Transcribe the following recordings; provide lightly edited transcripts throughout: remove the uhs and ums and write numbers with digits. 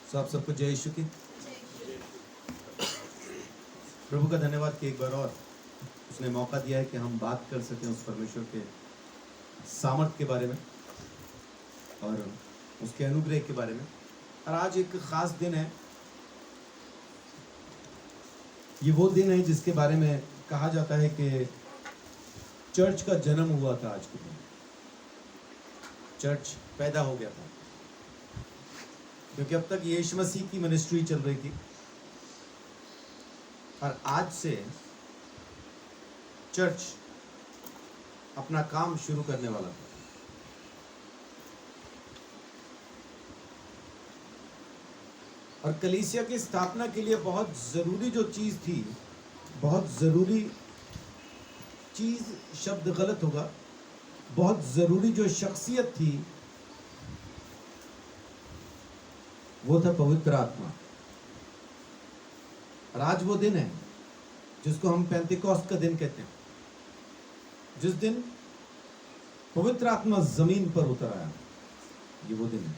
तो आप सबको जय यीशु की। प्रभु का धन्यवाद कि एक बार और उसने मौका दिया है कि हम बात कर सकें उस परमेश्वर के सामर्थ के बारे में और उसके अनुग्रह के बारे में। और आज एक खास दिन है। ये वो दिन है जिसके बारे में कहा जाता है कि चर्च का जन्म हुआ था। आज के दिन चर्च पैदा हो गया था, क्योंकि अब तक यीशु मसीह की मिनिस्ट्री चल रही थी और आज से चर्च अपना काम शुरू करने वाला था। और कलीसिया की स्थापना के लिए बहुत ज़रूरी जो चीज़ थी, बहुत ज़रूरी चीज़ शब्द गलत होगा, बहुत ज़रूरी जो शख्सियत थी वो था पवित्र आत्मा। और आज वो दिन है जिसको हम पेंतिकोस्त का दिन कहते हैं, जिस दिन पवित्र आत्मा जमीन पर उतर आया। ये वो दिन है।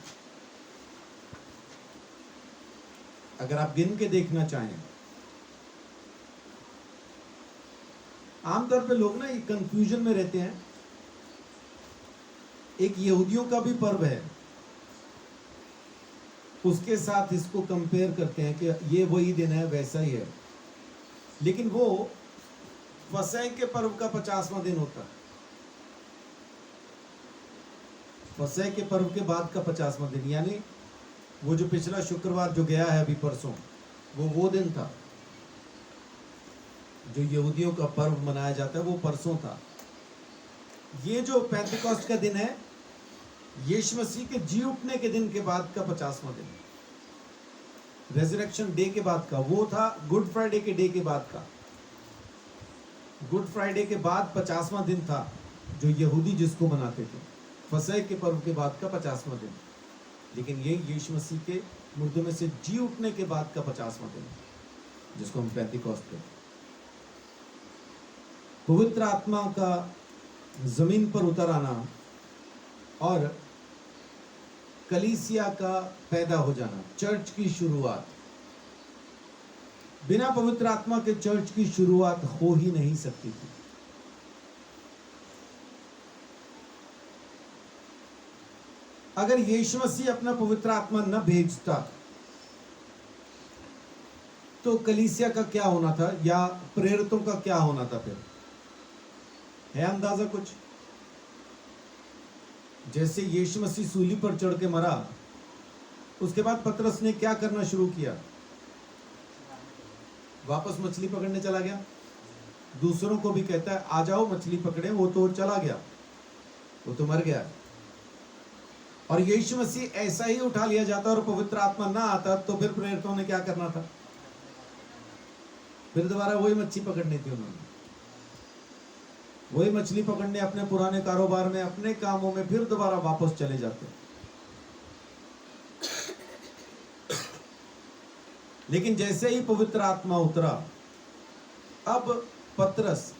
अगर आप गिन के देखना चाहें, आमतौर पे लोग ना ये कंफ्यूजन में रहते हैं। एक यहूदियों का भी पर्व है, उसके साथ इसको कंपेयर करते हैं कि ये वही दिन है, वैसा ही है। लेकिन वो फसह के पर्व का 50वां दिन होता है। फसह के पर्व के बाद का 50वां दिन, यानी वो जो पिछला शुक्रवार जो गया है अभी परसों, वो दिन था जो यहूदियों का पर्व मनाया जाता है, वो परसों था। ये जो पेंतिकोस्त का दिन है, यीशु मसीह के जी उठने के दिन के बाद का 50वां दिन, रेजरेक्शन डे के बाद का। वो था गुड फ्राइडे के डे के बाद का। गुड फ्राइडे के बाद 50वां दिन था जो यहूदी जिसको मनाते थे, फसह के पर्व के बाद का 50वां दिन। लेकिन ये यीशु मसीह के मुर्दों में से जी उठने के बाद का 50वां दिन, जिसको हम पेंतिकोस्त कहते हैं। पवित्र आत्मा का जमीन पर उतर आना और कलीसिया का पैदा हो जाना, चर्च की शुरुआत। बिना पवित्र आत्मा के चर्च की शुरुआत हो ही नहीं सकती थी। अगर यीशु मसीह अपना पवित्र आत्मा न भेजता तो कलीसिया का क्या होना था, या प्रेरितों का क्या होना था? फिर है अंदाजा कुछ? जैसे यीशु मसीह सूली पर चढ़ के मरा, उसके बाद पतरस ने क्या करना शुरू किया? वापस मछली पकड़ने चला गया। दूसरों को भी कहता है आ जाओ मछली पकड़े, वो तो चला गया, वो तो मर गया। और यीशु मसीह ऐसा ही उठा लिया जाता और पवित्र आत्मा ना आता तो फिर प्रेरितों ने क्या करना था? फिर दोबारा वही मच्छी पकड़नी थी उन्होंने, वही मछली पकड़ने, अपने पुराने कारोबार में, अपने कामों में फिर दोबारा वापस चले जाते। लेकिन जैसे ही पवित्र आत्मा उतरा, अब पतरस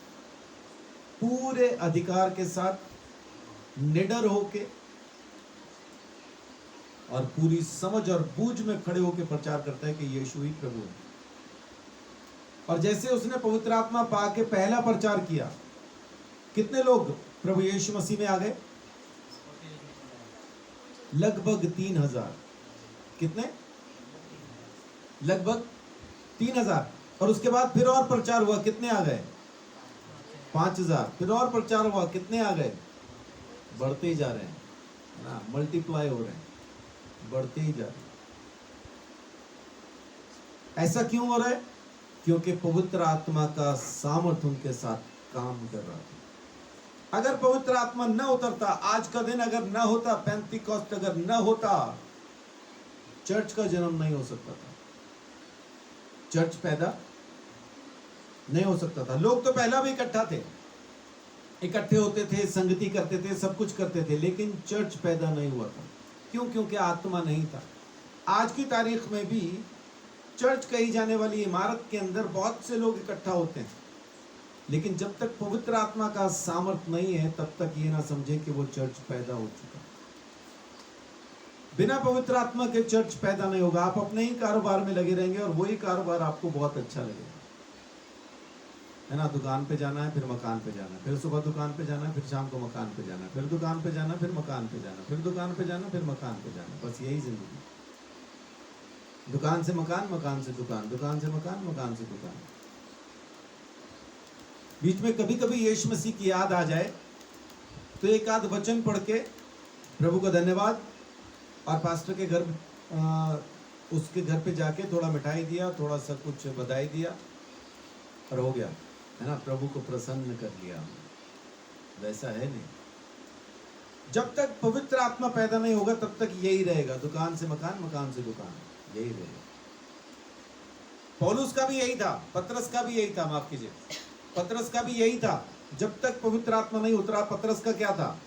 पूरे अधिकार के साथ, निडर होके और पूरी समझ और बूझ में खड़े होकर प्रचार करता है कि यीशु ही प्रभु है। और जैसे उसने पवित्र आत्मा पाके पहला प्रचार किया, कितने लोग प्रभु यीशु मसीह में आ गए? लगभग 3000। कितने? लगभग 3000। और उसके बाद फिर और प्रचार हुआ, कितने आ गए? 5000। फिर और प्रचार हुआ, कितने आ गए? बढ़ते ही जा रहे हैं ना, मल्टीप्लाई हो रहे हैं, बढ़ते ही जा रहे हैं। ऐसा क्यों हो रहा है? क्योंकि पवित्र आत्मा का सामर्थ उनके साथ काम कर रहा था। अगर पवित्र आत्मा न उतरता, आज का दिन अगर न होता, पेंतिकोस्त अगर न होता, चर्च का जन्म नहीं हो सकता था, चर्च पैदा नहीं हो सकता था। लोग तो पहला भी इकट्ठा थे, इकट्ठे होते थे, संगति करते थे, सब कुछ करते थे, लेकिन चर्च पैदा नहीं हुआ था। क्यों? क्योंकि आत्मा नहीं था। आज की तारीख में भी चर्च कही जाने वाली इमारत के अंदर बहुत से लोग इकट्ठा होते हैं, लेकिन जब तक पवित्र आत्मा का सामर्थ नहीं है, तब तक ये ना समझे कि वो चर्च पैदा हो चुका। बिना पवित्र आत्मा के चर्च पैदा नहीं होगा। आप अपने ही कारोबार में लगे रहेंगे और वही कारोबार आपको बहुत अच्छा लगेगा, है ना। दुकान पे जाना है, फिर मकान पे जाना है, फिर सुबह दुकान पे जाना है, फिर शाम को मकान पे जाना है, फिर दुकान पे जाना, फिर मकान पे जाना, फिर दुकान पे जाना, फिर मकान पे जाना। बस यही जिंदगी, दुकान से मकान, मकान से दुकान, दुकान से मकान, मकान से दुकान। बीच में कभी कभी यीशु मसीह की याद आ जाए तो एक आध वचन पढ़ के प्रभु का धन्यवाद, और पास्टर के घर उसके घर पे जाके थोड़ा मिठाई दिया, थोड़ा सा कुछ बधाई दिया और हो गया, है ना। प्रभु को प्रसन्न कर लिया। वैसा है नहीं। जब तक पवित्र आत्मा पैदा नहीं होगा तब तक यही रहेगा, दुकान से मकान, मकान से दुकान, यही रहेगा। पौलुस का भी यही था, पतरस का भी यही था, माफ कीजिए, पतरस का भी यही था। जब तक पवित्र आत्मा नहीं उतरा, पतरस का क्या था?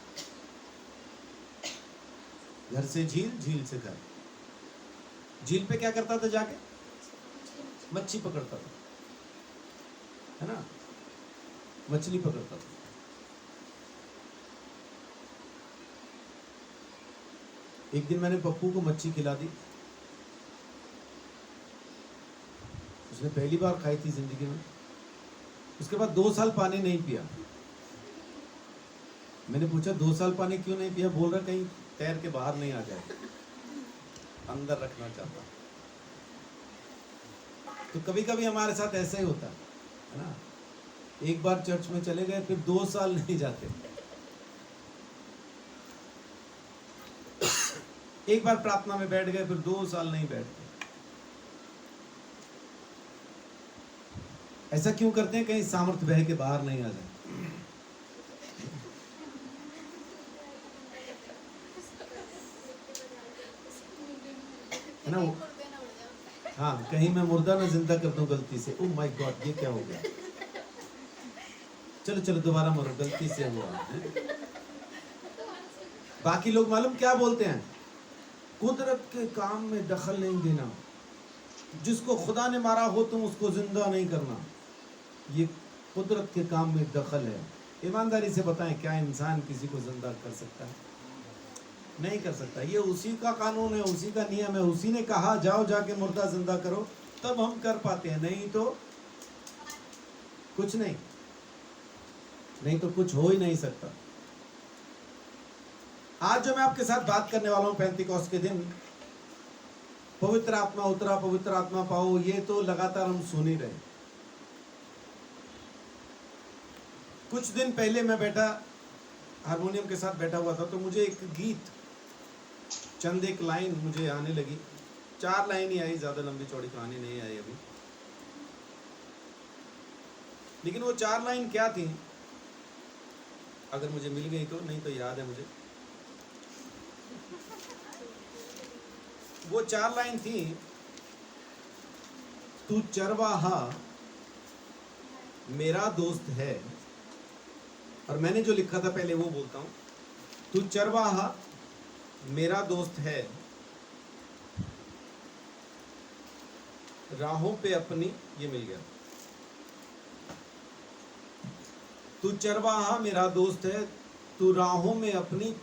घर से झील, झील से घर। झील पे क्या करता था? जाके मच्छी पकड़ता था, है ना, मछली पकड़ता था। एक दिन मैंने पप्पू को मच्छी खिला दी, उसने पहली बार खाई थी जिंदगी में। उसके बाद 2 साल पानी नहीं पिया। मैंने पूछा 2 साल पानी क्यों नहीं पिया? बोल रहा कहीं तैर के बाहर नहीं आ जाए, अंदर रखना चाहता। तो कभी कभी हमारे साथ ऐसा ही होता है ना। एक बार चर्च में चले गए, फिर 2 साल नहीं जाते। एक बार प्रार्थना में बैठ गए, फिर 2 साल नहीं बैठते। ऐसा क्यों करते हैं? कहीं सामर्थ्य बह के बाहर नहीं आ जाए, है ना। हाँ, कहीं मैं मुर्दा ना जिंदा कर दूं गलती से। ओह माय गॉड, ये क्या हो गया? चलो चलो दोबारा मरो, गलती से हुआ है? बाकी लोग मालूम क्या बोलते हैं? कुदरत के काम में दखल नहीं देना, जिसको खुदा ने मारा हो तुम उसको जिंदा नहीं करना, ये कुदरत के काम में दखल है। ईमानदारी से बताएं, क्या इंसान किसी को जिंदा कर सकता है? नहीं कर सकता। ये उसी का कानून है, उसी का नियम है। उसी ने कहा जाओ जाके मुर्दा जिंदा करो, तब हम कर पाते हैं, नहीं तो कुछ नहीं, नहीं तो कुछ हो ही नहीं सकता। आज जो मैं आपके साथ बात करने वाला हूं, पेंतिकोस्त के दिन पवित्र आत्मा उतरा, पवित्र आत्मा पाओ, ये तो लगातार हम सुन ही रहे। कुछ दिन पहले मैं बैठा, हारमोनियम के साथ बैठा हुआ था, तो मुझे एक गीत, चंद एक लाइन मुझे आने लगी। 4 लाइन ही आई, ज्यादा लंबी चौड़ी कहानी नहीं आई अभी। लेकिन वो 4 लाइन क्या थी, अगर मुझे मिल गई तो, नहीं तो याद है मुझे। वो 4 लाइन थी, तू चरवाहा मेरा दोस्त है, और मैंने जो लिखा था पहले वो बोलता हूं। तू चरवाहा मेरा दोस्त है, राहों पे अपनी, ये मिल गया। तू चरवाहा मेरा दोस्त है, तू राहों में अपनी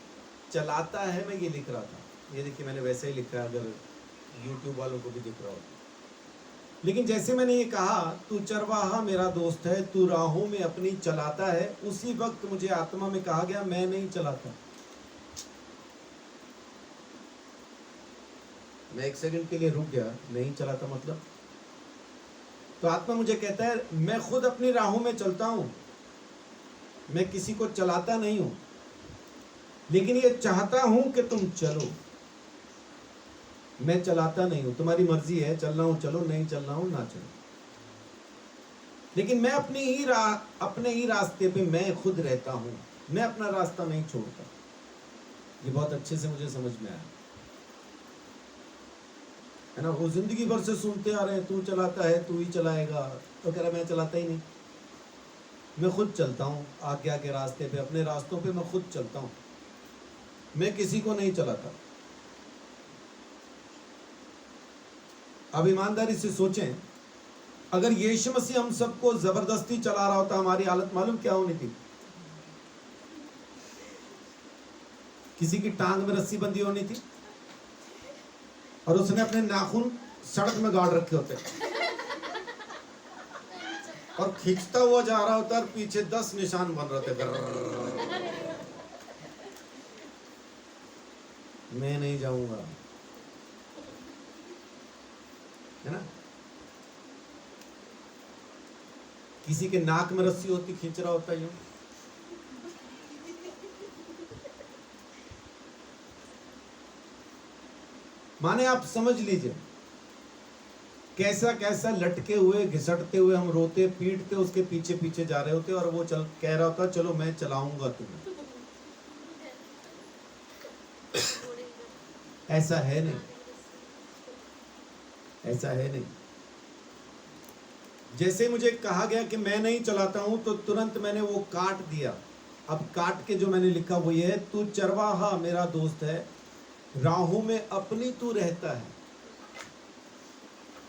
चलाता है। मैं ये लिख रहा था, ये देखिए मैंने वैसे ही लिखा है, अगर YouTube वालों को भी दिख रहा हो। लेकिन जैसे मैंने ये कहा, तू चरवाहा मेरा दोस्त है, तू राहों में अपनी चलाता है, उसी वक्त मुझे आत्मा में कहा गया, मैं नहीं चलाता। मैं 1 सेकंड के लिए रुक गया, नहीं चलाता मतलब? तो आत्मा मुझे कहता है, मैं खुद अपनी राहों में चलता हूं, मैं किसी को चलाता नहीं हूं, लेकिन ये चाहता हूं कि तुम चलो। मैं चलाता नहीं हूं, तुम्हारी मर्जी है, चलना हूं चलो, नहीं चलना हूं ना चलो। लेकिन मैं अपने ही रास्ते पे मैं खुद रहता हूं, मैं अपना रास्ता नहीं छोड़ता। ये बहुत अच्छे से मुझे समझ में आया, है ना। वो जिंदगी भर से सुनते आ रहे हैं, तू चलाता है, तू ही चलाएगा, तो कह रहा मैं चलाता ही नहीं, मैं खुद चलता हूँ आज्ञा के रास्ते पे, अपने रास्तों पे मैं खुद चलता हूँ, मैं किसी को नहीं चलाता। अब ईमानदारी से सोचें, अगर यीशु मसीह हम सबको जबरदस्ती चला रहा होता, हमारी हालत मालूम क्या होनी थी? किसी की टांग में रस्सी बंधी होनी थी, और उसने अपने नाखून सड़क में गाड़ रखे होते और खींचता हुआ जा रहा होता और पीछे 10 निशान बन रहे थे। मैं नहीं जाऊंगा, है ना। किसी के नाक में रस्सी होती, खींच रहा होता यूं। माने आप समझ लीजिए कैसा कैसा लटके हुए घिसटते हुए हम रोते पीटते उसके पीछे पीछे जा रहे होते और वो चल कह रहा होता चलो मैं चलाऊंगा तुम्हें। ऐसा है नहीं, ऐसा है नहीं। जैसे मुझे कहा गया कि मैं नहीं चलाता हूं तो तुरंत मैंने वो काट दिया। अब काट के जो मैंने लिखा वो ये है, तू चरवाहा मेरा दोस्त है, राहों में अपनी तू रहता है,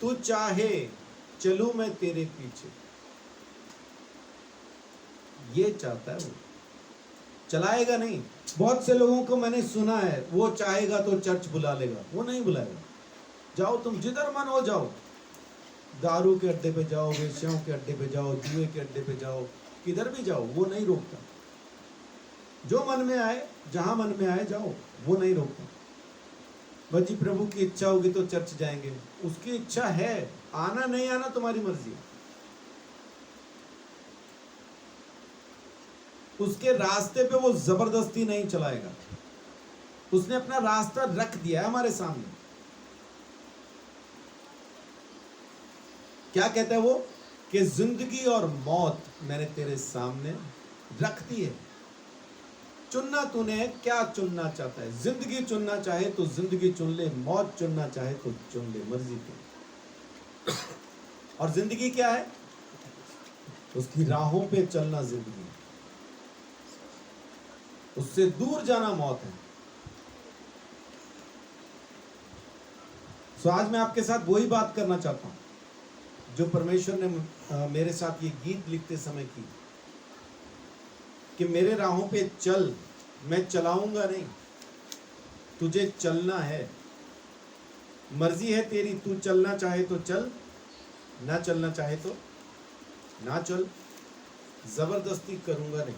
तू चाहे चलूं मैं तेरे पीछे। ये चाहता है वो, चलाएगा नहीं। बहुत से लोगों को मैंने सुना है वो चाहेगा तो चर्च बुला लेगा, वो नहीं बुलाएगा। जाओ तुम जिधर मन हो जाओ, दारू के अड्डे पे जाओ, वेश्याओं के अड्डे पे जाओ, जुए के अड्डे पे जाओ, किधर भी जाओ, वो नहीं रोकता। जो मन में आए, जहां मन में आए जाओ, वो नहीं रोकता। बस जी प्रभु की इच्छा होगी तो चर्च जाएंगे, उसकी इच्छा है, आना नहीं आना तुम्हारी मर्जी। उसके रास्ते पे वो जबरदस्ती नहीं चलाएगा। उसने अपना रास्ता रख दिया है हमारे सामने। क्या कहता है वो कि जिंदगी और मौत मैंने तेरे सामने रख दी है। चुनना तूने, क्या चुनना चाहता है। जिंदगी चुनना चाहे तो जिंदगी चुन ले, मौत चुनना चाहे तो चुन ले, मर्जी की। और जिंदगी क्या है? उसकी राहों पे चलना जिंदगी, उससे दूर जाना मौत है। सो आज मैं आपके साथ वही बात करना चाहता हूं जो परमेश्वर ने मेरे साथ ये गीत लिखते समय की, कि मेरे राहों पे चल, मैं चलाऊंगा नहीं, तुझे चलना है। मर्जी है तेरी, तू चलना चाहे तो चल, ना चलना चाहे तो ना चल, जबरदस्ती करूंगा नहीं।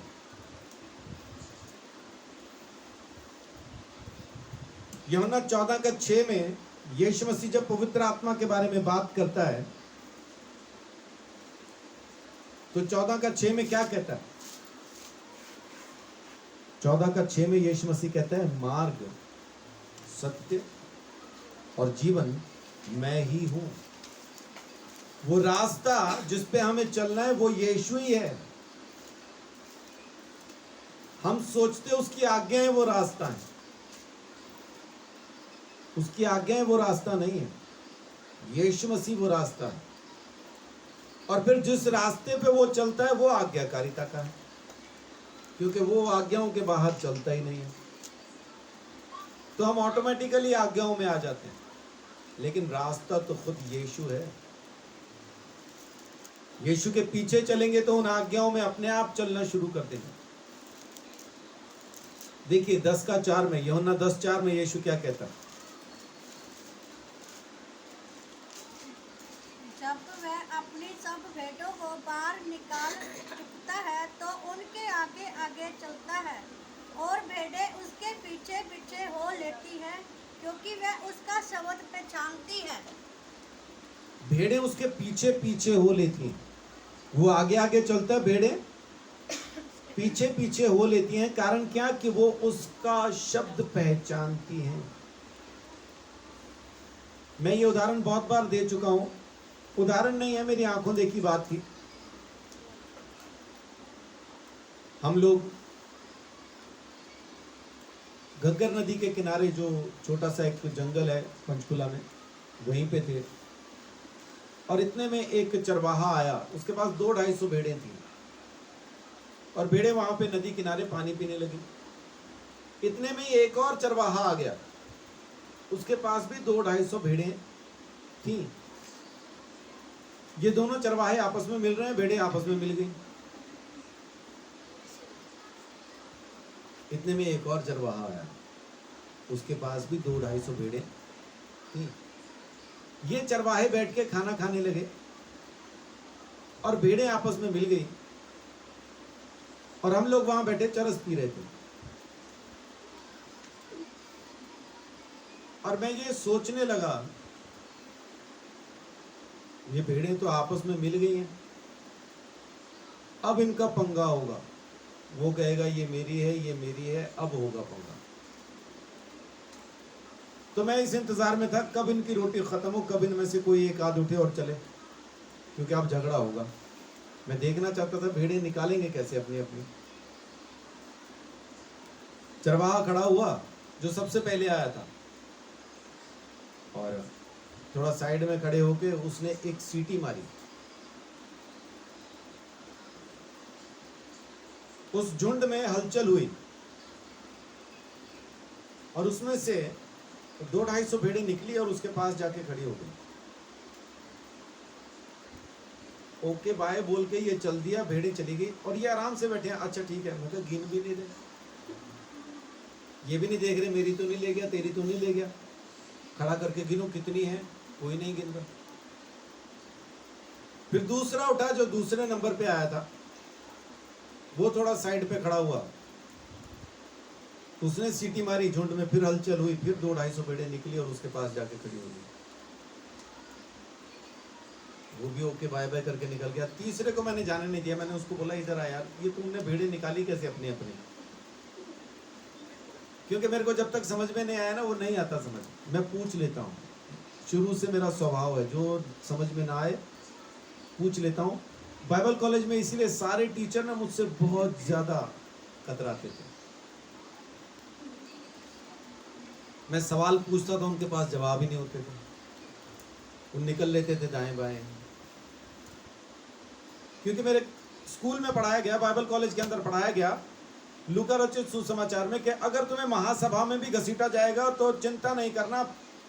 यूहन्ना 14:6 में यीशु मसीह जब पवित्र आत्मा के बारे में बात करता है तो 14:6 में क्या कहता है? 14:6 में यीशु मसीह कहता है, मार्ग, सत्य और जीवन मैं ही हूं। वो रास्ता जिस पे हमें चलना है वो यीशु ही है। हम सोचते उसकी आज्ञाएं वो रास्ता है, उसकी आज्ञाएं वो रास्ता नहीं है। यीशु मसीह वो रास्ता है। और फिर जिस रास्ते पे वो चलता है वो आज्ञाकारिता का है, क्योंकि वो आज्ञाओं के बाहर चलता ही नहीं है। तो हम ऑटोमेटिकली आज्ञाओं में आ जाते हैं, लेकिन रास्ता तो खुद यीशु है। यीशु के पीछे चलेंगे तो उन आज्ञाओं में अपने आप चलना शुरू कर देंगे। देखिए 10:4 में, यूहन्ना 10:4 में यीशु क्या कहता है? जब वह अपनी सब भेड़ों को बाहर निकाल चुकता है तो उनके आगे आगे चलता है और भेड़ें उसके पीछे पीछे हो लेती हैं, क्योंकि वह उसका शब्द पहचानती है। भेड़ें उसके पीछे पीछे हो लेती हैं। वो आगे आगे चलता है, भेड़ें पीछे पीछे हो लेती हैं। कारण क्या? कि वो उसका शब्द पहचानती हैं। मैं ये उदाहरण बहुत बार दे चुका हूं, उदाहरण नहीं है, मेरी आंखों देखी बात थी। हम लोग घग्गर नदी के किनारे जो छोटा सा एक जंगल है पंचकुला में, वहीं पे थे। और इतने में एक चरवाहा आया, उसके पास 200-250 भेड़ें थी और भेड़ें वहां पे नदी किनारे पानी पीने लगी। इतने में एक और चरवाहा आ गया, उसके पास भी 200-250 भेड़ें थी। ये दोनों चरवाहे आपस में मिल रहे हैं, भेड़ें आपस में मिल गई। इतने में एक और चरवाहा आया, उसके पास भी 200-250 भेड़ें थी। ये चरवाहे बैठ के खाना खाने लगे और भेड़ें आपस में मिल गई और हम लोग वहां बैठे चरस पी रहे थे। और मैं ये सोचने लगा, ये भेड़ें तो आपस में मिल गई हैं, अब इनका पंगा होगा। वो कहेगा ये मेरी है, ये मेरी है, अब होगा पंगा। तो मैं इस इंतजार में था कब इनकी रोटी खत्म हो, कब इनमें से कोई एक आध उठे और चले, क्योंकि अब झगड़ा होगा। मैं देखना चाहता था भेड़ें निकालेंगे कैसे अपनी अपनी। चरवाहा खड़ा हुआ जो सबसे पहले आया था और थोड़ा साइड में खड़े होके उसने एक सीटी मारी। उस झुंड में हलचल हुई और उसमें से 200-250 भेड़ें निकली और उसके पास जाके खड़ी हो गई। ओके बाय बोल के ये चल दिया, भेड़ें चली गई और ये आराम से बैठे हैं। अच्छा ठीक है, मैं कहा गिन भी नहीं रहे, ये भी नहीं देख रहे मेरी तो नहीं ले गया, तेरी तो नहीं ले गया, खड़ा करके गिनो कितनी है, कोई नहीं गिन रहा। फिर दूसरा उठा जो दूसरे नंबर पे आया था, वो थोड़ा साइड पे खड़ा हुआ, उसने सीटी मारी झुंड में, फिर हलचल हुई, फिर 200-250 भेड़ें निकली और उसके पास जाके खड़ी हो गई। वो भी ओके बाय बाय करके निकल गया। तीसरे को मैंने जाने नहीं दिया, मैंने उसको बोला इधर आ यार, ये तुमने भेड़ें निकाली कैसे अपनी अपनी? क्योंकि मेरे को जब तक समझ में नहीं आया ना, वो नहीं आता समझ, मैं पूछ लेता हूँ। शुरू से मेरा स्वभाव है, जो समझ में ना आए पूछ लेता हूँ। बाइबल कॉलेज में इसीलिए सारे टीचर ना मुझसे बहुत ज्यादा कतराते थे। मैं सवाल पूछता था, उनके पास जवाब ही नहीं होते थे, वो निकल लेते थे दाएं बाएं। क्योंकि मेरे स्कूल में पढ़ाया गया, बाइबल कॉलेज के अंदर पढ़ाया गया लूका रचित सुसमाचार में कि अगर तुम्हें महासभा में भी घसीटा जाएगा तो चिंता नहीं करना,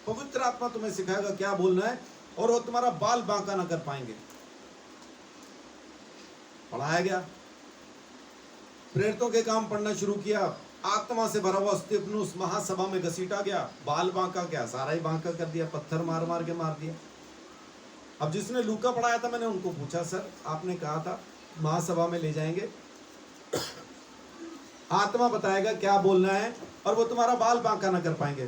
पवित्र आत्मा तुम्हें सिखाएगा क्या बोलना है और वो तुम्हारा बाल बांका ना कर पाएंगे। पढ़ाया गया। प्रेरितों के काम पढ़ना शुरू किया, आत्मा से भरा हुआ स्तिफनुस महासभा में घसीटा गया, बाल बांका क्या सारा ही बांका कर दिया, पत्थर मार मार के मार दिया। अब जिसने लूका पढ़ाया था, मैंने उनको पूछा सर आपने कहा था महासभा में ले जाएंगे, आत्मा बताएगा क्या बोलना है और वो तुम्हारा बाल बांका ना कर पाएंगे।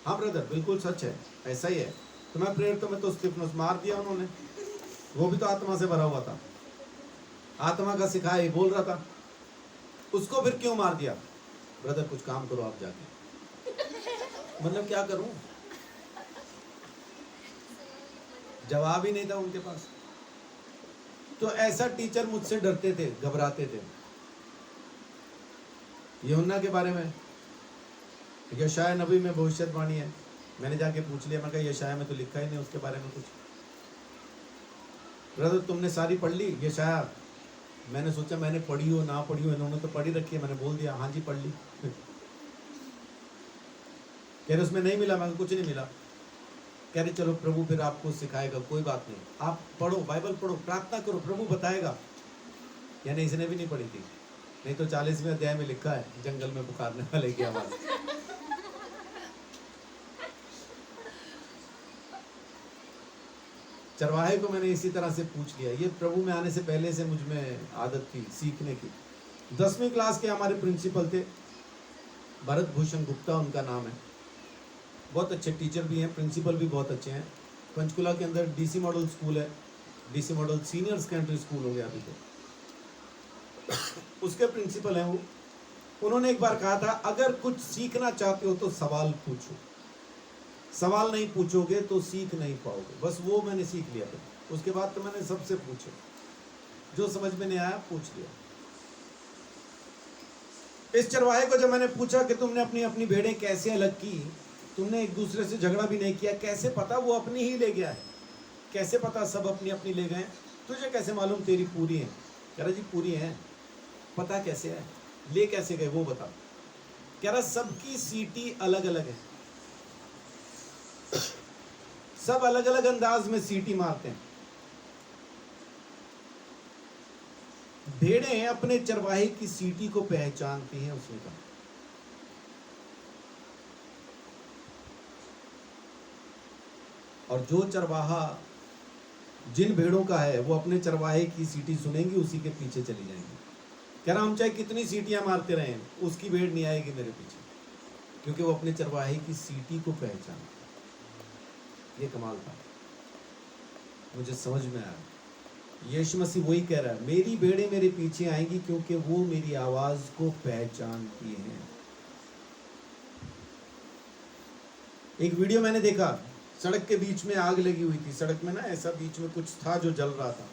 हाँ ब्रदर बिल्कुल सच है, ऐसा ही है। तो मैं प्रेरितों में तो स्तिफनुस मार दिया उन्होंने, वो भी तो आत्मा से भरा हुआ था, आत्मा का सिखाया ही बोल रहा था, उसको फिर क्यों मार दिया? ब्रदर कुछ काम करो आप जाके। मतलब क्या करूं, जवाब ही नहीं था उनके पास। तो ऐसा टीचर मुझसे डरते थे, घबराते थे। यूहन्ना के बारे में यशाया नबी में भविष्यवाणी है, मैंने जाके पूछ लिया, मैं कहा यशाया में तो लिखा ही नहीं उसके बारे में कुछ। ब्रदर तुमने सारी पढ़ ली यशाया? मैंने सोचा मैंने पढ़ी हो ना पढ़ी हो, इन्होंने तो पढ़ी रखी है। मैंने बोल दिया हाँ जी पढ़ ली। कह रहे उसमें नहीं मिला, मैं कुछ नहीं मिला। कह रहे चलो प्रभु फिर आपको सिखाएगा, कोई बात नहीं, आप पढ़ो, बाइबल पढ़ो, प्रार्थना करो, प्रभु बताएगा। यानी इसने भी नहीं पढ़ी थी, नहीं तो 40वें अध्याय में लिखा है जंगल में पुकारने वाले की आवाज। चरवाहे को मैंने इसी तरह से पूछ लिया। ये प्रभु में आने से पहले से मुझ में आदत थी सीखने की। 10वीं क्लास के हमारे प्रिंसिपल थे, भरत भूषण गुप्ता उनका नाम है, बहुत अच्छे टीचर भी हैं, प्रिंसिपल भी बहुत अच्छे हैं। पंचकुला के अंदर डीसी मॉडल स्कूल है, DC model senior secondary school हो गया अभी तो, उसके प्रिंसिपल हैं वो। उन्होंने एक बार कहा था अगर कुछ सीखना चाहते हो तो सवाल पूछो, सवाल नहीं पूछोगे तो सीख नहीं पाओगे। बस वो मैंने सीख लिया था। उसके बाद तो मैंने सबसे पूछे, जो समझ में नहीं आया पूछ लिया। इस चरवाहे को जब मैंने पूछा कि तुमने अपनी अपनी भेड़ें कैसे अलग की, तुमने एक दूसरे से झगड़ा भी नहीं किया, कैसे पता वो अपनी ही ले गया है, कैसे पता सब अपनी अपनी ले गए, तुझे कैसे मालूम तेरी पूरी है? कह रहा जी पूरी है। पता कैसे है, ले कैसे गए वो बता। कह रहा सबकी सीटी अलग अलग है, सब अलग अलग अंदाज में सीटी मारते हैं। भेड़ें अपने चरवाहे की सीटी को पहचानती हैं, उसने कहा। और जो चरवाहा जिन भेड़ों का है वो अपने चरवाहे की सीटी सुनेंगी, उसी के पीछे चली जाएंगी। कह रहा हम चाहे कितनी सीटियां मारते रहें, उसकी भेड़ नहीं आएगी मेरे पीछे, क्योंकि वो अपने चरवाहे की सीटी को पहचान। ये कमाल था, मुझे समझ में आया। यीशु मसीह वही कह रहा है, मेरी भेड़ें मेरे पीछे आएंगी क्योंकि वो मेरी आवाज को पहचानती हैं। एक वीडियो मैंने देखा, सड़क के बीच में आग लगी हुई थी। सड़क में ना ऐसा बीच में कुछ था जो जल रहा था,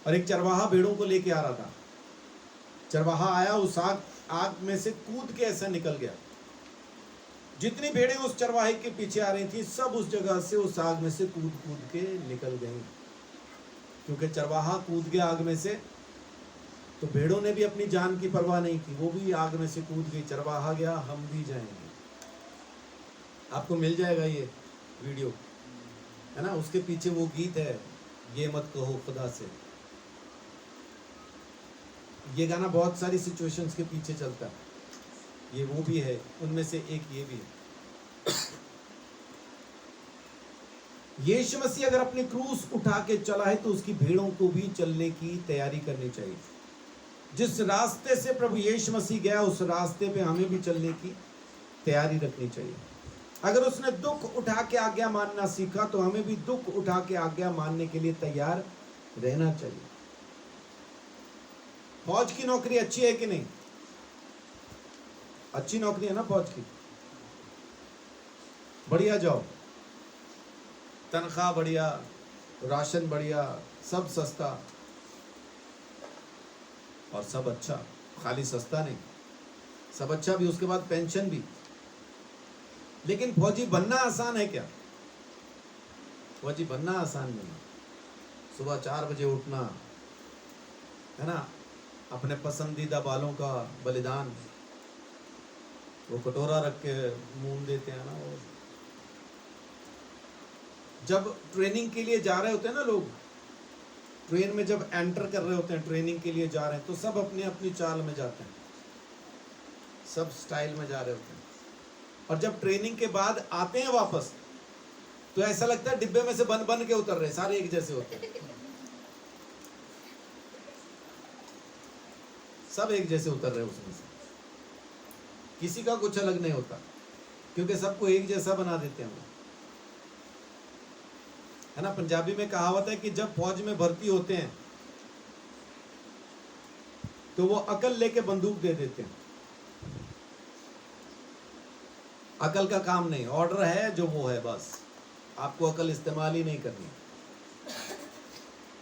और एक चरवाहा भेड़ों को लेके आ रहा था। चरवाहा आया, उस आग में से कूद के ऐसा निकल गया। जितनी भेड़ें उस चरवाहे के पीछे आ रही थी, सब उस जगह से, उस आग में से कूद कूद के निकल गई। क्योंकि चरवाहा कूद गया आग में से, तो भेड़ों ने भी अपनी जान की परवाह नहीं की, वो भी आग में से कूद गई। चरवाहा गया, हम भी जाएंगे। आपको मिल जाएगा ये वीडियो, है ना। उसके पीछे वो गीत है, ये मत कहो खुदा से। ये गाना बहुत सारी सिचुएशंस के पीछे चलता है, ये वो भी है, उनमें से एक ये भी है। यीशु मसीह अगर अपनी क्रूस उठा के चला है, तो उसकी भेड़ों को भी चलने की तैयारी करनी चाहिए। जिस रास्ते से प्रभु यीशु मसीह गया, उस रास्ते पे हमें भी चलने की तैयारी रखनी चाहिए। अगर उसने दुख उठा के आज्ञा मानना सीखा, तो हमें भी दुख उठा के आज्ञा मानने के लिए तैयार रहना चाहिए। फौज की नौकरी अच्छी है कि नहीं? अच्छी नौकरी है ना फौज की, बढ़िया जॉब, तनख्वाह बढ़िया, राशन बढ़िया, सब सस्ता, और सब अच्छा। खाली सस्ता नहीं, सब अच्छा भी, उसके बाद पेंशन भी। लेकिन फौजी बनना आसान है क्या? फौजी बनना आसान नहीं। सुबह 4 बजे उठना, है ना, अपने पसंदीदा बालों का बलिदान, वो कटोरा रख के मून देते हैं ना। वो जब ट्रेनिंग के लिए जा रहे होते हैं ना लोग, ट्रेन में जब एंटर कर रहे होते हैं, ट्रेनिंग के लिए जा रहे हैं, तो सब अपनी अपनी चाल में जाते हैं, सब स्टाइल में जा रहे होते हैं। और जब ट्रेनिंग के बाद आते हैं वापस, तो ऐसा लगता है डिब्बे में से बन बन के उतर रहे, सारे एक जैसे होते हैं, सब एक जैसे उतर रहे उसमें से, किसी का कुछ अलग नहीं होता, क्योंकि सबको एक जैसा बना देते हैं वो, है ना। पंजाबी में कहावत है कि जब फौज में भर्ती होते हैं, तो वो अकल लेके बंदूक दे देते हैं। अकल का काम नहीं, ऑर्डर है जो वो है, बस आपको अकल इस्तेमाल ही नहीं करनी।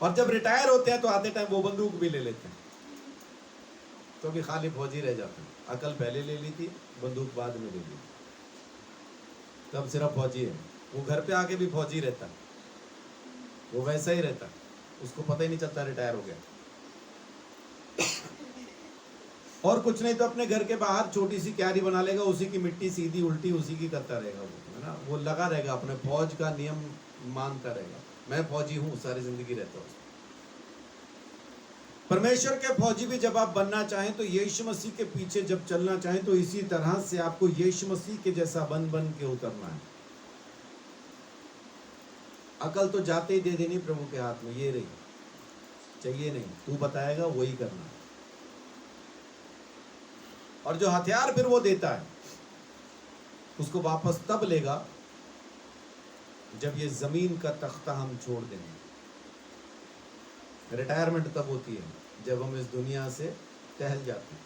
और जब रिटायर होते हैं, तो आते टाइम वो बंदूक भी ले लेते हैं, तो भी खाली फौजी रह जाते हैं। अकल पहले ले ली थी, बंदूक बाद में ले ली, तब सिर्फ फौजी है। वो घर पे आके भी फौजी रहता है, वो वैसा ही रहता है, उसको पता ही नहीं चलता रिटायर हो गया। और कुछ नहीं तो अपने घर के बाहर छोटी सी क्यारी बना लेगा, उसी की मिट्टी सीधी उल्टी उसी की करता रहेगा वो, है ना। वो लगा रहेगा, अपने फौज का नियम मानता रहेगा, मैं फौजी हूँ, सारी जिंदगी रहता हूँ। परमेश्वर के फौजी भी जब आप बनना चाहें, तो यीशु मसीह के पीछे जब चलना चाहें, तो इसी तरह से आपको यीशु मसीह के जैसा बन बन के उतरना है। अकल तो जाते ही दे देनी प्रभु के हाथ में, ये रही, चाहिए नहीं, तू बताएगा वही करना। और जो हथियार फिर वो देता है, उसको वापस तब लेगा जब ये जमीन का तख्ता हम छोड़ देंगे। रिटायरमेंट तब होती है जब हम इस दुनिया से टहल जाते हैं।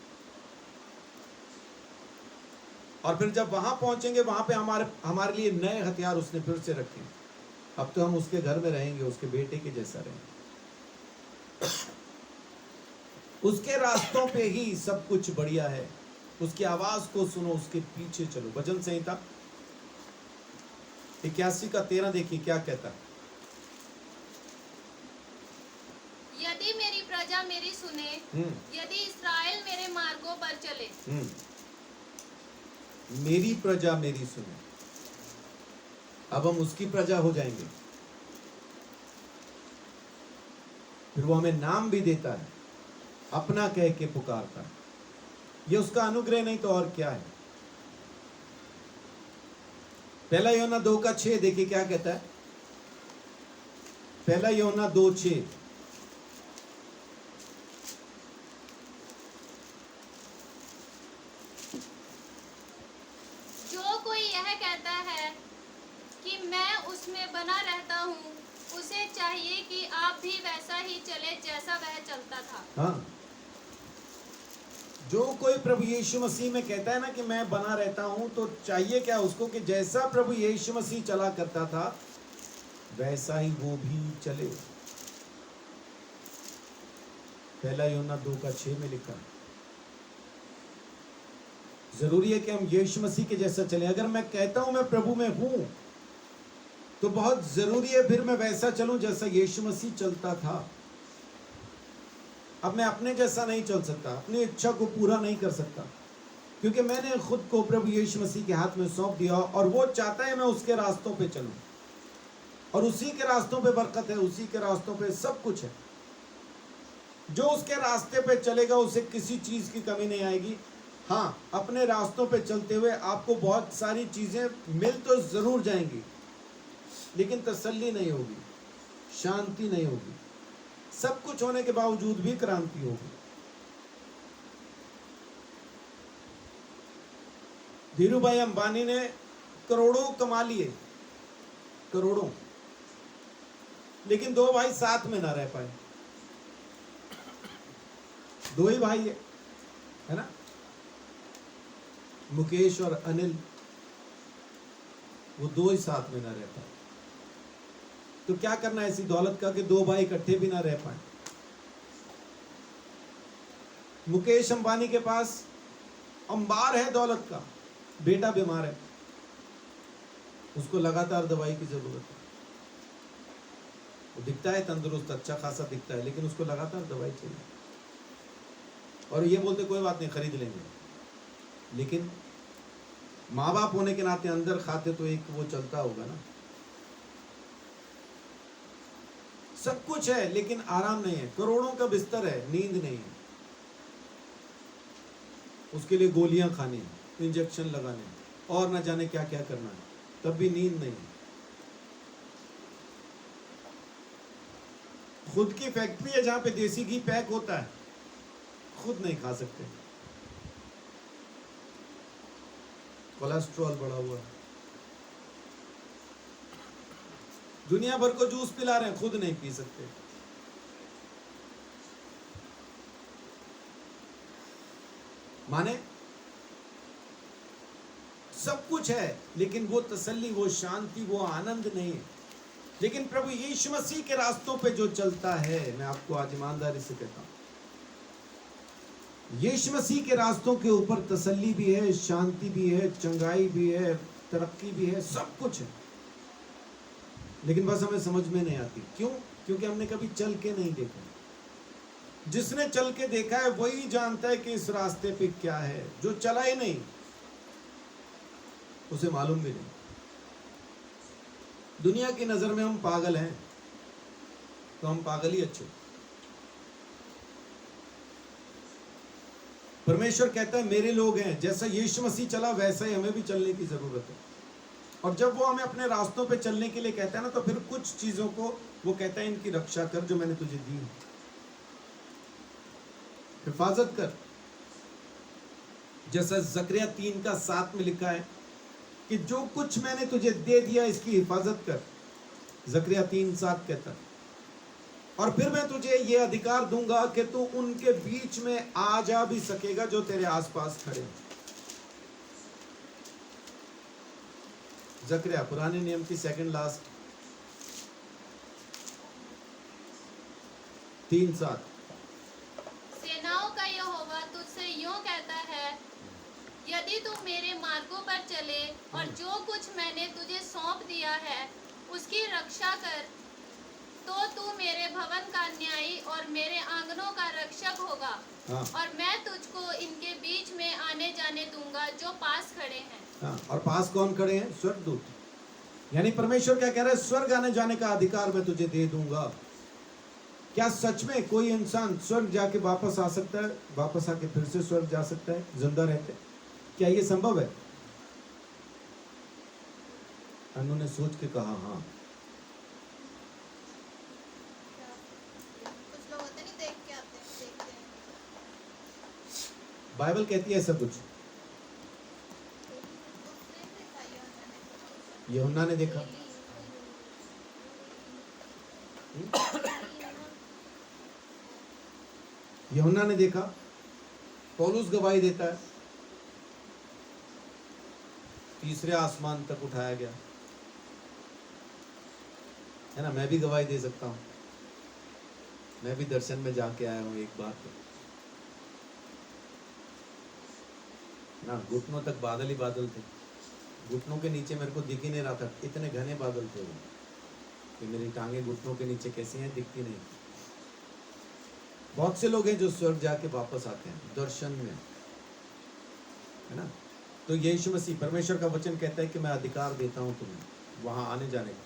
और फिर जब वहां पहुंचेंगे, वहां पे हमारे लिए नए हथियार उसने फिर से रखे। अब तो हम उसके घर में रहेंगे, उसके बेटे के जैसा रहेंगे। उसके रास्तों पे ही सब कुछ बढ़िया है। उसकी आवाज को सुनो, उसके पीछे चलो। भजन संहिता 81:13 देखिए क्या कहता है। यदि मेरी प्रजा मेरी सुने, यदि इस्राएल मेरे मार्गों पर चले। मेरी प्रजा मेरी सुने, अब हम उसकी प्रजा हो जाएंगे। फिर वो हमें नाम भी देता है, अपना कह के पुकारता है। ये उसका अनुग्रह नहीं तो और क्या है। पहला यूहन्ना 2:6 देखिए क्या कहता है। पहला यूहन्ना 2:6। जो कोई यह कहता है कि मैं उसमें बना रहता हूँ, उसे चाहिए कि आप भी वैसा ही चले जैसा वह चलता था। हाँ, जो कोई प्रभु यीशु मसीह में कहता है ना कि मैं बना रहता हूं, तो चाहिए क्या उसको कि जैसा प्रभु यीशु मसीह चला करता था वैसा ही वो भी चले। पहला यूहन्ना 2:6 में लिखा है। जरूरी है कि हम यीशु मसीह के जैसा चले। अगर मैं कहता हूं मैं प्रभु में हूं, तो बहुत जरूरी है फिर मैं वैसा चलूं जैसा यीशु मसीह चलता था। अब मैं अपने जैसा नहीं चल सकता, अपनी इच्छा को पूरा नहीं कर सकता, क्योंकि मैंने खुद को प्रभु यीशु मसीह के हाथ में सौंप दिया और वो चाहता है मैं उसके रास्तों पे चलूं, और उसी के रास्तों पे बरकत है, उसी के रास्तों पे सब कुछ है। जो उसके रास्ते पे चलेगा उसे किसी चीज की कमी नहीं आएगी। हाँ, अपने रास्तों पे चलते हुए आपको बहुत सारी चीजें मिल तो जरूर जाएंगी, लेकिन तसल्ली नहीं होगी, शांति नहीं होगी, सब कुछ होने के बावजूद भी क्रांति होगी। धीरूभाई अंबानी ने करोड़ों कमा लिए, करोड़ों, लेकिन दो भाई साथ में ना रह पाए। दो ही भाई है ना, मुकेश और अनिल, वो दो ही साथ में ना रह पाए। तो क्या करना है ऐसी दौलत का कि दो भाई इकट्ठे भी ना रह पाए। मुकेश अंबानी के पास अंबार है दौलत का, बेटा बीमार है, उसको लगातार दवाई की जरूरत है। वो दिखता है तंदुरुस्त, अच्छा खासा दिखता है, लेकिन उसको लगातार दवाई चाहिए। और ये बोलते कोई बात नहीं खरीद लेंगे, लेकिन माँ बाप होने के नाते अंदर खाते तो एक वो चलता होगा ना। सब कुछ है लेकिन आराम नहीं है, करोड़ों का बिस्तर है, नींद नहीं है। उसके लिए गोलियां खानी, इंजेक्शन लगाने और न जाने क्या क्या करना है, तब भी नींद नहीं। खुद की फैक्ट्री है जहां पे देसी घी पैक होता है, खुद नहीं खा सकते। कोलेस्ट्रॉल बढ़ा हुआ है, दुनिया भर को जूस पिला रहे हैं, खुद नहीं पी सकते। माने सब कुछ है लेकिन वो तसल्ली, वो शांति, वो आनंद नहीं है। लेकिन प्रभु यीशु मसीह के रास्तों पे जो चलता है, मैं आपको आज ईमानदारी से कहता हूं, यीशु मसीह के रास्तों के ऊपर तसल्ली भी है, शांति भी है, चंगाई भी है, तरक्की भी है, सब कुछ है। लेकिन बस हमें समझ में नहीं आती। क्यों? क्योंकि हमने कभी चल के नहीं देखा। जिसने चल के देखा है वही जानता है कि इस रास्ते पे क्या है। जो चला ही नहीं उसे मालूम भी नहीं। दुनिया की नजर में हम पागल हैं, तो हम पागल ही अच्छे। परमेश्वर कहता है मेरे लोग हैं, जैसा यीशु मसीह चला वैसा ही हमें भी चलने की जरूरत है। और जब वो हमें अपने रास्तों पे चलने के लिए कहता है ना, तो फिर कुछ चीजों को वो कहता है इनकी रक्षा कर जो मैंने तुझे दी, हिफाजत कर। जैसा जकरिया 3:7 में लिखा है कि जो कुछ मैंने तुझे दे दिया इसकी हिफाजत कर। जकरिया 3:7 कहता है, और फिर मैं तुझे ये अधिकार दूंगा कि तू उनके बीच में आ जा भी सकेगा जो तेरे आसपास खड़े हैं। जकरिया पुराने नियम की सेकंड लास्ट 3:7। सेनाओं का यहोवा तुझसे यूं कहता है, यदि तू मेरे मार्गों पर चले और जो कुछ मैंने तुझे सौंप दिया है उसकी रक्षा कर, तो तू मेरे भवन का न्यायी और मेरे आंगनों का रक्षक होगा। हाँ। और मैं तुझको इनके बीच में आने जाने दूंगा जो पास खड़े हैं। हाँ, और पास कौन खड़े हैं? स्वर्गदूत। यानी परमेश्वर क्या कह रहा है? स्वर्ग आने जाने का अधिकार मैं तुझे दे दूंगा। क्या सच में कोई इंसान स्वर्ग जाके वापस आ सकता है? वापस आके फिर से स्वर्ग जा सकता है जिंदा रहते? क्या ये संभव है? अनु ने सोच के कहा हाँ। बाइबल कहती है ऐसा कुछ। यूहन्ना ने देखा, यूहन्ना ने देखा, पौलुस गवाही देता है, तीसरे आसमान तक उठाया गया, है ना। मैं भी गवाही दे सकता हूं, मैं भी दर्शन में जाके आया हूं एक बार तो ना, घुटनों तक बादल ही बादल थे, घुटनों के नीचे मेरे को दिख ही नहीं रहा था, इतने घने बादल थे वो कि मेरी टांगे घुटनों के नीचे कैसी हैं दिखती नहीं। बहुत से लोग हैं जो स्वर्ग जाके वापस आते हैं दर्शन में, है ना। तो यीशु मसीह, परमेश्वर का वचन कहता है कि मैं अधिकार देता हूं तुम्हें वहां आने जाने का।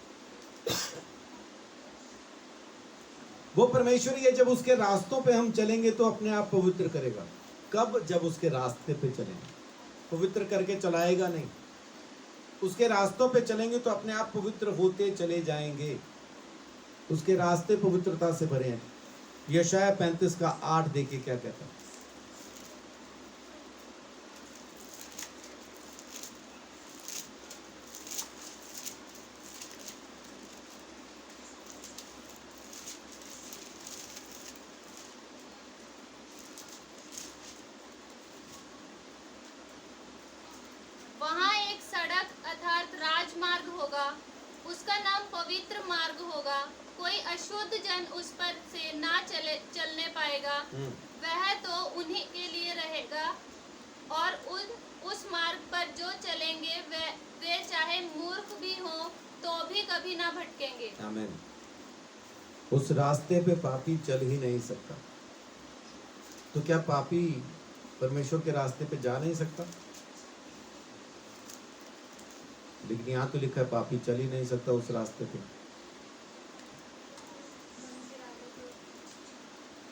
वो परमेश्वर ही है, जब उसके रास्तों पे हम चलेंगे तो अपने आप पवित्र करेगा। कब? जब उसके रास्ते पे चलेंगे, पवित्र करके चलाएगा नहीं। उसके रास्तों पे चलेंगे तो अपने आप पवित्र होते चले जाएंगे। उसके रास्ते पवित्रता से भरे हैं। यशायाह 35:8 देखिए क्या कहता है। वहाँ एक सड़क अर्थात राजमार्ग होगा, उसका नाम पवित्र मार्ग होगा। कोई अशुद्ध जन उस पर से ना चलने पाएगा। वह तो उन्हीं के लिए रहेगा, और उस मार्ग पर जो चलेंगे वे चाहे मूर्ख भी हों तो भी कभी ना भटकेंगे। आमीन। उस रास्ते पे पापी चल ही नहीं सकता। तो क्या पापी परमेश्वर के रास्ते पे जा नहीं सकता? लेकिन यहाँ तो लिखा है पापी चल ही नहीं सकता उस रास्ते पे।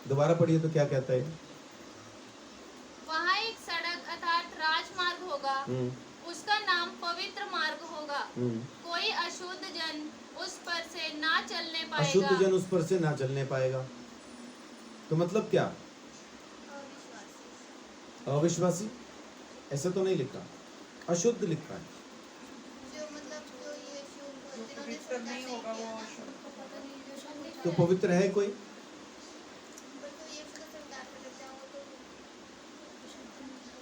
दोबारा पढ़िए तो क्या कहता है। वहाँ एक सड़क अर्थात राजमार्ग होगा, उसका नाम पवित्र मार्ग होगा। कोई अशुद्ध जन उस पर से ना चलने पाएगा। अशुद्ध जन उस पर से ना चलने पाएगा तो मतलब क्या? अविश्वासी। ऐसा तो नहीं लिखा, अशुद्ध लिखा है। नहीं होगा वो तो पवित्र है कोई?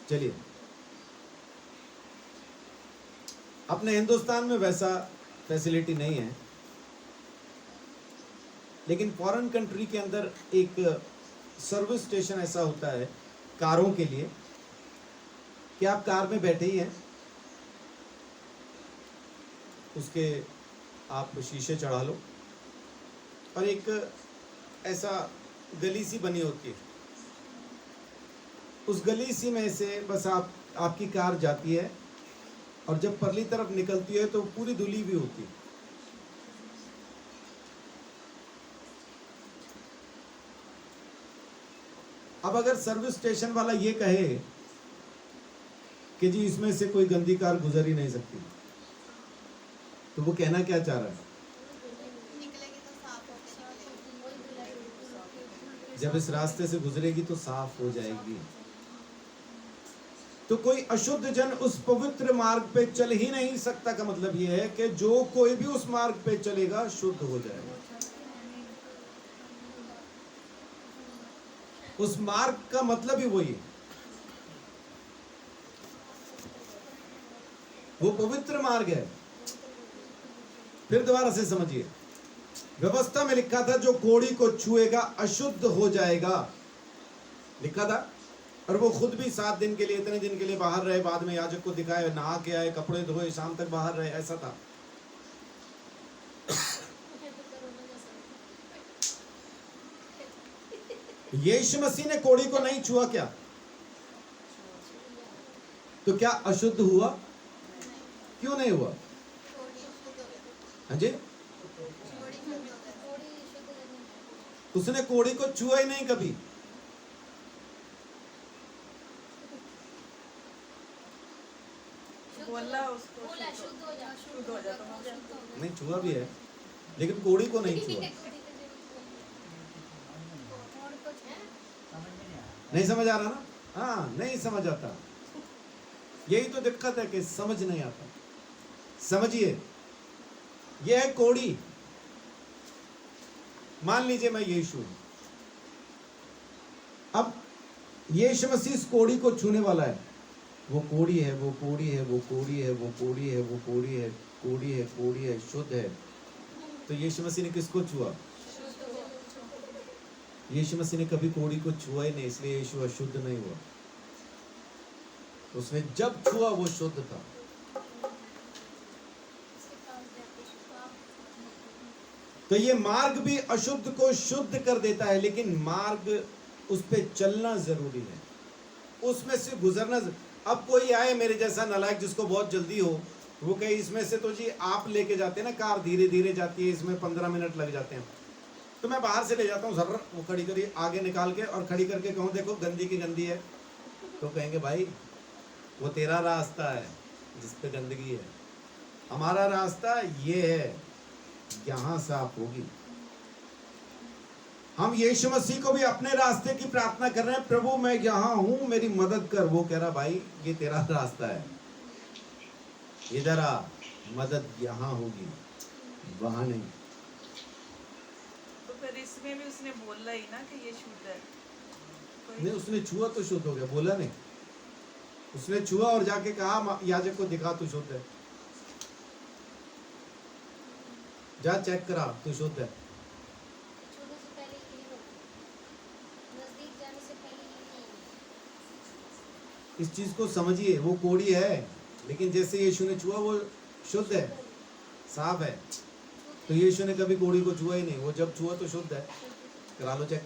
चलिए, अपने हिंदुस्तान में वैसा फैसिलिटी नहीं है, लेकिन फॉरेन कंट्री के अंदर एक सर्विस स्टेशन ऐसा होता है कारों के लिए कि आप कार में बैठे ही हैं, उसके आप शीशे चढ़ा लो और एक ऐसा गली सी बनी होती है, उस गली सी में से बस आपकी कार जाती है और जब परली तरफ निकलती है तो पूरी धुली भी होती है। अब अगर सर्विस स्टेशन वाला ये कहे कि जी इसमें से कोई गंदी कार गुजर ही नहीं सकती, तो वो कहना क्या चाह रहा है? जब इस रास्ते से गुजरेगी तो साफ हो जाएगी। तो कोई अशुद्ध जन उस पवित्र मार्ग पे चल ही नहीं सकता का मतलब यह है कि जो कोई भी उस मार्ग पे चलेगा शुद्ध हो जाएगा। उस मार्ग का मतलब ही वही है, वो पवित्र मार्ग है। फिर दोबारा से समझिए, व्यवस्था में लिखा था जो कोड़ी को छुएगा अशुद्ध हो जाएगा, लिखा था। और वो खुद भी 7 दिन के लिए, इतने दिन के लिए बाहर रहे, बाद में याजक को दिखाए, नहा के आए, कपड़े धोए, शाम तक बाहर रहे, ऐसा था। यीशु मसीह ने कोड़ी को नहीं छुआ क्या? तो क्या अशुद्ध हुआ? क्यों नहीं हुआ? हाँ जी, उसने कोड़ी को छुआ ही नहीं कभी। बोला उसको शुद्ध हो जाता नहीं, छुआ भी है लेकिन कोड़ी को नहीं छुआ। नहीं समझ आ रहा ना? हाँ, नहीं समझ आता। यही तो दिक्कत है कि समझ नहीं आता। समझिए, यह है कोड़ी। मान लीजिए मैं यीशु हूं। अब यीशु मसीह इस कोड़ी को छूने वाला है। वो कोड़ी है, वो कोड़ी है, वो कोड़ी है, वो कोड़ी है, वो कोड़ी है, कोड़ी है, कोड़ी है, शुद्ध है। तो यीशु मसीह ने किसको छुआ? यीशु मसीह ने कभी कोड़ी को छुआ ही नहीं, इसलिए यीशु अशुद्ध नहीं हुआ। उसने जब छुआ वो शुद्ध था। तो ये मार्ग भी अशुद्ध को शुद्ध कर देता है, लेकिन मार्ग उस पे चलना जरूरी है, उसमें से गुजरना। अब कोई आए मेरे जैसा नालायक जिसको बहुत जल्दी हो, वो कहे इसमें से तो जी आप लेके जाते हैं ना, कार धीरे धीरे जाती है, इसमें 15 मिनट लग जाते हैं, तो मैं बाहर से ले जाता हूँ जर्र, वो खड़ी करी आगे निकाल के और खड़ी करके कहूँ देखो गंदी की गंदी है, तो कहेंगे भाई वो तेरा रास्ता है जिस पे गंदगी है, हमारा रास्ता ये है, यहाँ साफ होगी। हम यीशु मसीह को भी अपने रास्ते की प्रार्थना कर रहे हैं, प्रभु मैं यहाँ हूं, मेरी मदद कर। वो कह रहा भाई ये तेरा रास्ता है, इधर आ, मदद यहाँ होगी, वहां नहीं। तो फिर इसमें भी उसने बोला ही ना कि ये शुद्ध है। नहीं, उसने छुआ तो शुद्ध हो गया, बोला नहीं। उसने छुआ और जाके कहा याजक को दिखा तू शुद्ध है, जा चेक करा तू शुद्ध है। छूने से पहले ये हो, नजदीक जाने से पहले ये नहीं। इस चीज को समझिए, वो कोड़ी है, लेकिन जैसे यीशु ने छुआ वो शुद्ध है, साफ है। तो यीशु ने कभी कोड़ी को छुआ ही नहीं, वो जब छुआ तो शुद्ध है। करा लो चेक।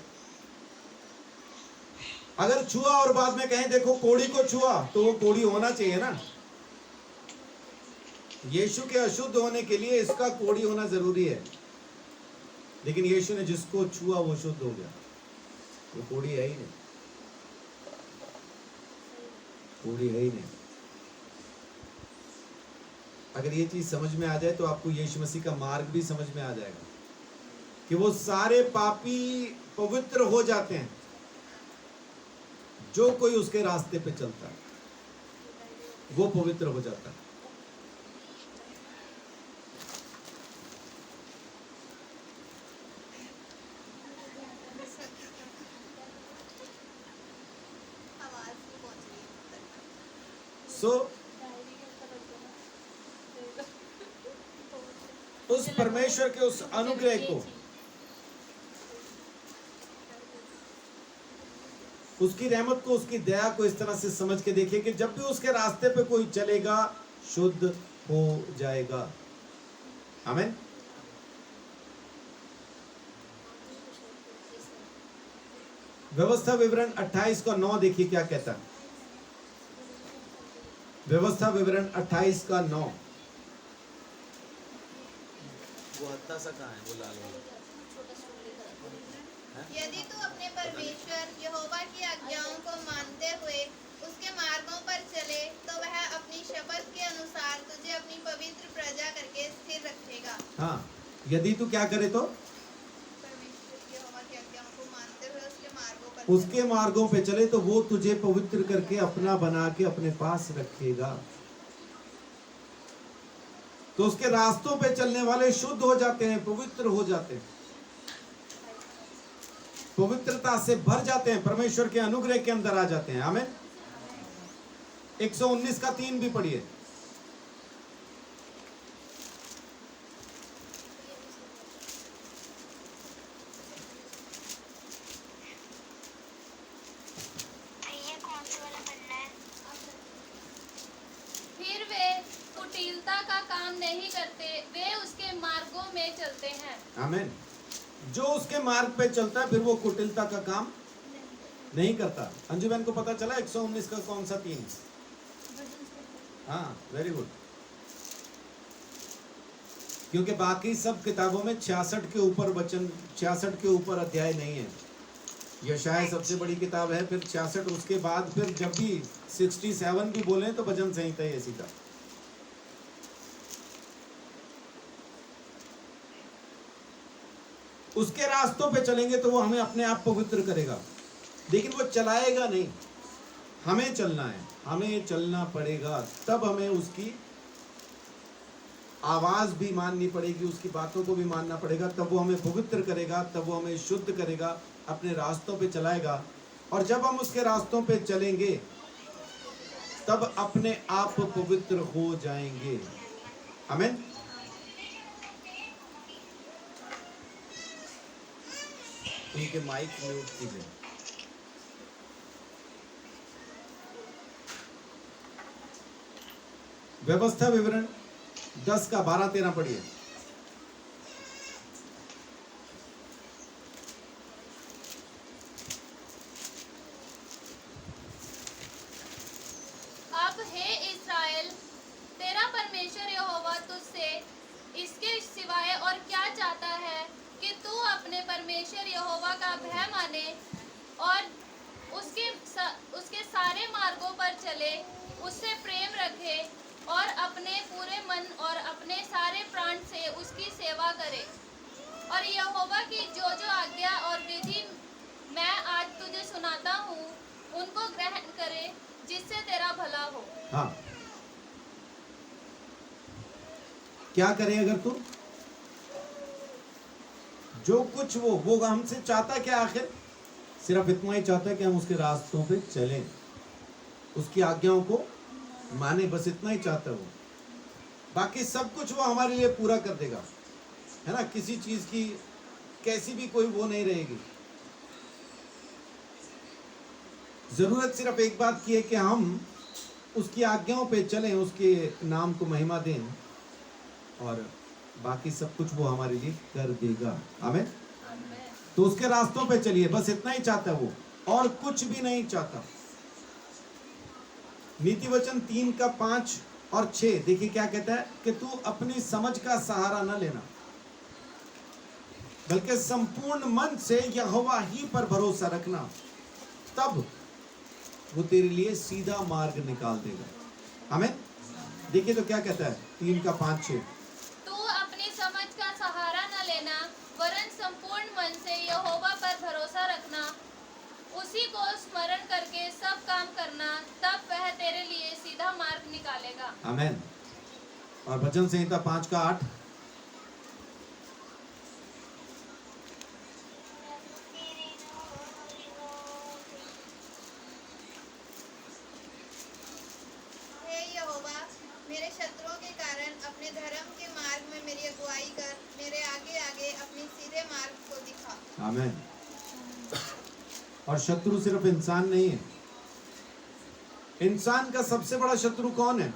अगर छुआ और बाद में कहें देखो कोड़ी को छुआ, तो वो कोड़ी होना चाहिए ना। यीशु के अशुद्ध होने के लिए इसका कोड़ी होना जरूरी है, लेकिन यीशु ने जिसको छुआ वो शुद्ध हो गया, वो कोड़ी है ही नहीं, कोड़ी है ही नहीं। अगर ये चीज समझ में आ जाए तो आपको यीशु मसीह का मार्ग भी समझ में आ जाएगा कि वो सारे पापी पवित्र हो जाते हैं जो कोई उसके रास्ते पे चलता है, वो पवित्र हो जाता है। उस परमेश्वर के उस अनुग्रह को, उसकी रहमत को, उसकी दया को इस तरह से समझ के देखिए कि जब भी उसके रास्ते पे कोई चलेगा शुद्ध हो जाएगा। आमीन। व्यवस्था विवरण 28:9 देखिए क्या कहता है। व्यवस्था विवरण 28:9। वो हत्ता सा कहाँ है, वो लाल वाला? यदि तू अपने परमेश्वर यहोवा की आज्ञाओं को मानते हुए उसके मार्गों पर चले तो वह अपनी शपथ के अनुसार तुझे अपनी पवित्र प्रजा करके स्थिर रखेगा। हाँ, यदि तू क्या करे तो परमेश्वर यहोवा की आज्ञाओं को मानते हुए उसके उसके मार्गों पे चले तो वो तुझे पवित्र करके अपना बना के अपने पास रखेगा। तो उसके रास्तों पे चलने वाले शुद्ध हो जाते हैं, पवित्र हो जाते हैं, पवित्रता से भर जाते हैं, परमेश्वर के अनुग्रह के अंदर आ जाते हैं। आमीन। 119:3 भी पढ़िए। फिर वे कुटिलता का काम नहीं करते, वे उसके मार्गों में चलते हैं। आमीन। जो उसके मार्ग पे चलता है फिर वो कुटिलता का काम नहीं करता। अंजू बहन को पता चला 119 का कौन सा 3? हाँ, वेरी गुड। क्योंकि बाकी सब किताबों में 66 के ऊपर वचन, 66 के ऊपर अध्याय नहीं है। यशाया सबसे बड़ी किताब है, फिर 66, उसके बाद फिर जब भी 67 भी बोले तो भजन संहिता है सीधा। उसके रास्तों पे चलेंगे तो वो हमें अपने आप पवित्र करेगा, लेकिन वो चलाएगा नहीं। हमें चलना है, हमें चलना पड़ेगा, तब हमें उसकी आवाज भी माननी पड़ेगी, उसकी बातों को भी मानना पड़ेगा, तब वो हमें पवित्र करेगा, तब वो हमें शुद्ध करेगा, अपने रास्तों पे चलाएगा। और जब हम उसके रास्तों पे चलेंगे तब अपने आप पवित्र हो जाएंगे। आमीन। उनके माइक म्यूट कीजिए। व्यवस्था विवरण 10 का 12-13 पढ़िए। अब हे इस्राएल, तेरा परमेश्वर यहोवा तुझसे इसके सिवाय और क्या चाहता है कि तू अपने परमेश्वर यहोवा का भय माने और उसके सारे मार्गों पर चले, उससे प्रेम रखे और अपने पूरे मन और अपने सारे प्राण से उसकी सेवा करे। और यहोवा की जो जो आज्ञा और विधि मैं आज तुझे सुनाता हूँ उनको ग्रहण करे, जिससे तेरा भला हो। हाँ, क्या करे अगर तू? जो कुछ वो हमसे चाहता क्या आखिर? सिर्फ इतना ही चाहता है कि हम उसके रास्तों पे चलें, उसकी आज्ञाओं को माने, बस इतना ही चाहता है वो। बाकी सब कुछ वो हमारे लिए पूरा कर देगा, है ना। किसी चीज की कैसी भी कोई वो नहीं रहेगी। जरूरत सिर्फ एक बात की है कि हम उसकी आज्ञाओं पे चलें, उसके नाम को महिमा दें, और बाकी सब कुछ वो हमारे लिए कर देगा। आमीन। तो उसके रास्तों पे चलिए, बस इतना ही चाहता है वो, और कुछ भी नहीं चाहता। नीति वचन 3 का 5 और 6 देखिए क्या कहता है कि तू अपनी समझ का सहारा न लेना, बल्कि संपूर्ण मन से यहोवा ही पर भरोसा रखना, तब वो तेरे लिए सीधा मार्ग निकाल देगा। आमीन। देखिए तो क्या कहता है 3 का 5-6। तू अपनी समझ का सहारा न लेना, वरन संपूर्ण मन से यहोवा पर भरोसा रखना, उसी को स्मरण करके सब काम करना, तब वह तेरे लिए सीधा मार्ग निकालेगा। आमीन। और भजन संहिता 5 का 8। हे यहोवा, मेरे शत्रुओं के कारण अपने धर्म के मार्ग में मेरी अगुवाई कर, मेरे आगे आगे अपने सीधे मार्ग को दिखा। आमीन। और शत्रु सिर्फ इंसान नहीं है। इंसान का सबसे बड़ा शत्रु कौन है?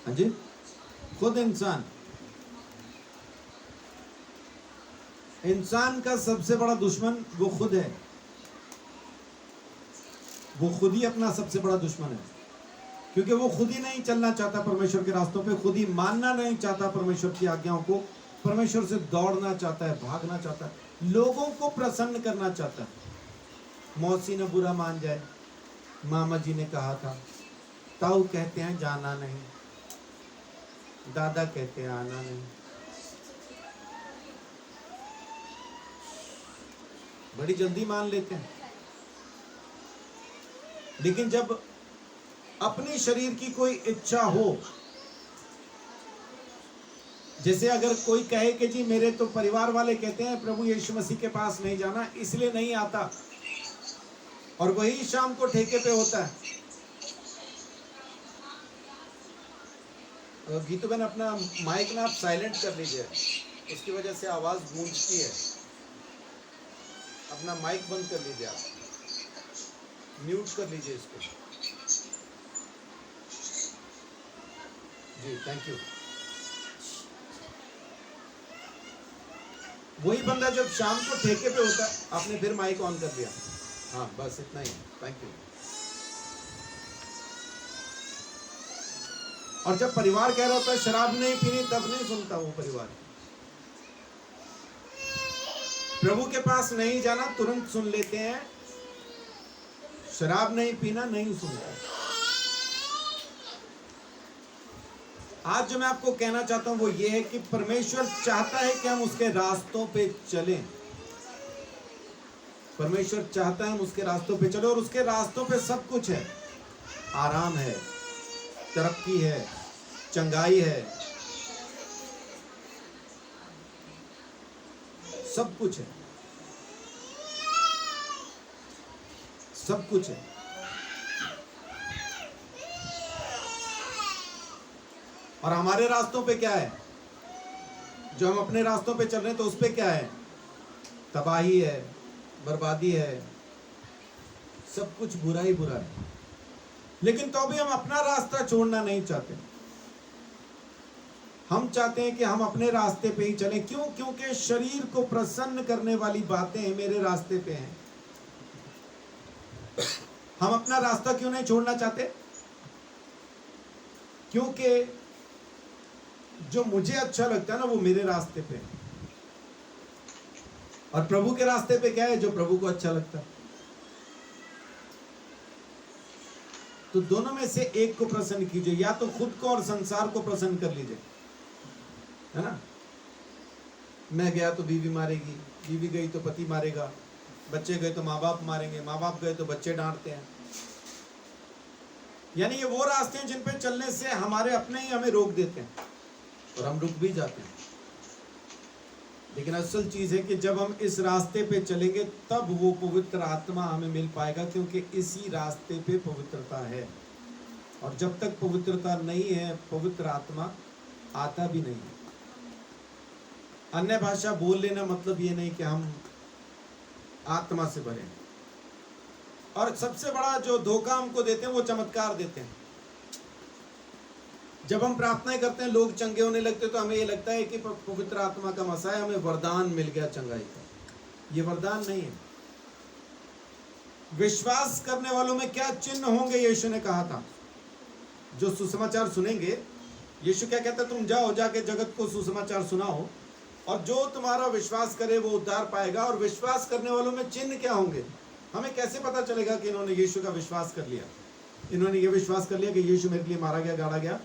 हाँ जी, खुद इंसान। इंसान का सबसे बड़ा दुश्मन वो खुद है। वो खुद ही अपना सबसे बड़ा दुश्मन है, क्योंकि वो खुद ही नहीं चलना चाहता परमेश्वर के रास्तों पे, खुद ही मानना नहीं चाहता परमेश्वर की आज्ञाओं को, परमेश्वर से दौड़ना चाहता है, भागना चाहता है, लोगों को प्रसन्न करना चाहता है। मौसी ने बुरा मान जाए, मामा जी ने कहा था, ताऊ कहते हैं जाना नहीं, दादा कहते हैं आना नहीं। बड़ी जल्दी मान लेते हैं। लेकिन जब अपने शरीर की कोई इच्छा हो, जैसे अगर कोई कहे कि जी मेरे तो परिवार वाले कहते हैं प्रभु यीशु मसीह के पास नहीं जाना, इसलिए नहीं आता, और वही शाम को ठेके पे होता है। गीतू बहन अपना माइक ना आप साइलेंट कर लीजिए, इसकी वजह से आवाज गूंजती है। अपना माइक बंद कर लीजिए, आप म्यूट कर लीजिए इसको। जी थैंक यू। वही बंदा जब शाम को ठेके पे होता है, आपने फिर माइक ऑन कर दिया। हाँ बस इतना ही, थैंक यू। और जब परिवार कह रहा होता है शराब नहीं पीनी, तब नहीं सुनता वो परिवार। प्रभु के पास नहीं जाना तुरंत सुन लेते हैं, शराब नहीं पीना नहीं सुनता। आज जो मैं आपको कहना चाहता हूं वो ये है कि परमेश्वर चाहता है कि हम उसके रास्तों पे चलें। परमेश्वर चाहता है हम उसके रास्तों पे चले, और उसके रास्तों पे सब कुछ है। आराम है, तरक्की है, चंगाई है, सब कुछ है, सब कुछ है। और हमारे रास्तों पे क्या है? जो हम अपने रास्तों पे चल रहे हैं तो उस पे क्या है? तबाही है, बर्बादी है, सब कुछ बुरा ही बुरा है। लेकिन तो भी हम अपना रास्ता छोड़ना नहीं चाहते। हम चाहते हैं कि हम अपने रास्ते पे ही चलें। क्यों? क्योंकि शरीर को प्रसन्न करने वाली बातें मेरे रास्ते पे हैं। हम अपना रास्ता क्यों नहीं छोड़ना चाहते? क्योंकि जो मुझे अच्छा लगता है ना, वो मेरे रास्ते पे है। और प्रभु के रास्ते पे क्या है? जो प्रभु को अच्छा लगता है। तो दोनों में से एक को प्रसन्न कीजिए, या तो खुद को और संसार को प्रसन्न कर लीजिए, है ना। मैं गया तो बीवी मारेगी, बीवी गई तो पति मारेगा, बच्चे गए तो माँ बाप मारेंगे, माँ बाप गए तो बच्चे डांटते हैं। यानी ये वो रास्ते हैं जिन पे चलने से हमारे अपने ही हमें रोक देते हैं, और हम रुक भी जाते हैं। लेकिन असल चीज है कि जब हम इस रास्ते पे चलेंगे तब वो पवित्र आत्मा हमें मिल पाएगा, क्योंकि इसी रास्ते पे पवित्रता है। और जब तक पवित्रता नहीं है, पवित्र आत्मा आता भी नहीं है। अन्य भाषा बोल लेना मतलब ये नहीं कि हम आत्मा से भरे। और सबसे बड़ा जो धोखा हमको देते हैं वो चमत्कार देते हैं। जब हम प्रार्थनाएं करते हैं, लोग चंगे होने लगते तो हमें ये लगता है कि पवित्र आत्मा का मसा है, हमें वरदान मिल गया चंगाई का। ये वरदान नहीं है। विश्वास करने वालों में क्या चिन्ह होंगे? यीशु ने कहा था, जो सुसमाचार सुनेंगे। यीशु क्या कहता है? तुम जाओ, जाके जगत को सुसमाचार सुनाओ, और जो तुम्हारा विश्वास करे वो उद्धार पाएगा। और विश्वास करने वालों में चिन्ह क्या होंगे? हमें कैसे पता चलेगा कि इन्होंने यीशु का विश्वास कर लिया? इन्होंने ये विश्वास कर लिया कि यीशु मेरे लिए मारा गया, गाड़ा गया,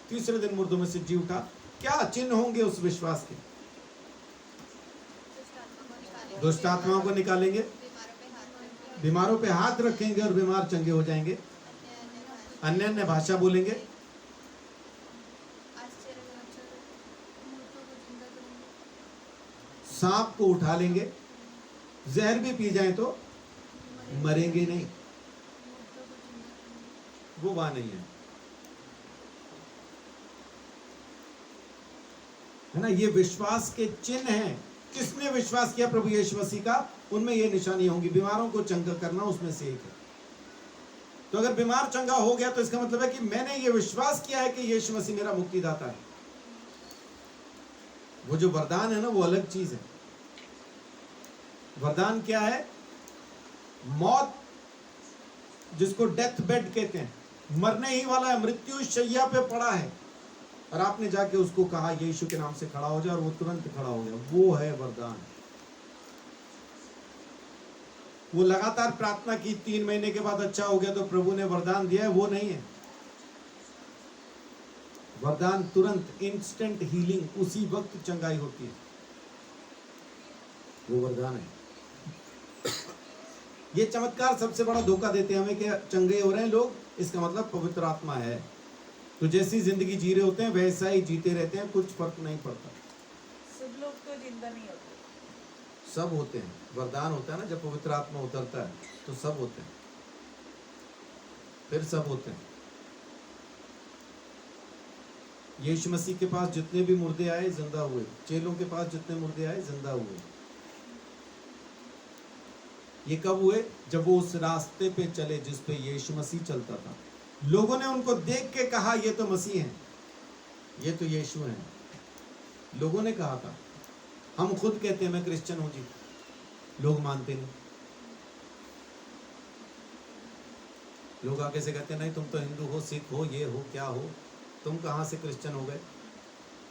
तीसरे दिन मुर्दों में से जी उठा। क्या चिन्ह होंगे उस विश्वास के? दुष्ट आत्माओं को निकालेंगे, बीमारों पे हाथ रखेंगे और बीमार चंगे हो जाएंगे, अन्य अन्य भाषा बोलेंगे, सांप को उठा लेंगे, जहर भी पी जाए तो मरेंगे नहीं। वो वहां नहीं है ना। ये विश्वास के चिन्ह हैं। किसने विश्वास किया प्रभु यीशु मसीह का, उनमें ये निशानी होंगी। बीमारों को चंगा करना उसमें से एक है। तो अगर बीमार चंगा हो गया तो इसका मतलब है कि मैंने ये विश्वास किया है कि यीशु मसीह मेरा मुक्तिदाता है। वो जो वरदान है ना, वो अलग चीज है। वरदान क्या है? मौत, जिसको डेथ बेड कहते हैं, मरने ही वाला है, मृत्यु शैया पे पड़ा है, और आपने जाके उसको कहा यीशु के नाम से खड़ा हो जाए, और वो तुरंत खड़ा हो गया। वो है वरदान। वो लगातार प्रार्थना की, 3 महीने के बाद अच्छा हो गया तो प्रभु ने वरदान दिया है, वो नहीं है। वरदान तुरंत, इंस्टेंट हीलिंग, उसी वक्त चंगाई होती है, वो वरदान है। ये चमत्कार सबसे बड़ा धोखा देते हैं हमें कि चंगे हो रहे हैं लोग, इसका मतलब पवित्र आत्मा है। तो जैसी जिंदगी जी रहे होते हैं वैसा ही जीते रहते हैं, कुछ फर्क नहीं पड़ता। सब लोग तो जिंदा नहीं होते। सब होते हैं। वरदान होता है ना, जब पवित्र आत्मा उतरता है तो सब होते हैं, फिर सब होते हैं। यीशु मसीह के पास जितने भी मुर्दे आए जिंदा हुए, चेलों के पास जितने मुर्दे आए जिंदा हुए। ये कब हुए? जब वो उस रास्ते पे चले जिस पे यीशु मसीह चलता था। लोगों ने उनको देख के कहा ये तो मसीह हैं, ये तो यीशु हैं। लोगों ने कहा था। हम खुद कहते हैं मैं क्रिश्चियन हूं जी, लोग मानते नहीं। लोग आगे से कहते हैं नहीं तुम तो हिंदू हो, सिख हो, ये हो, क्या हो, तुम कहाँ से क्रिश्चियन हो गए?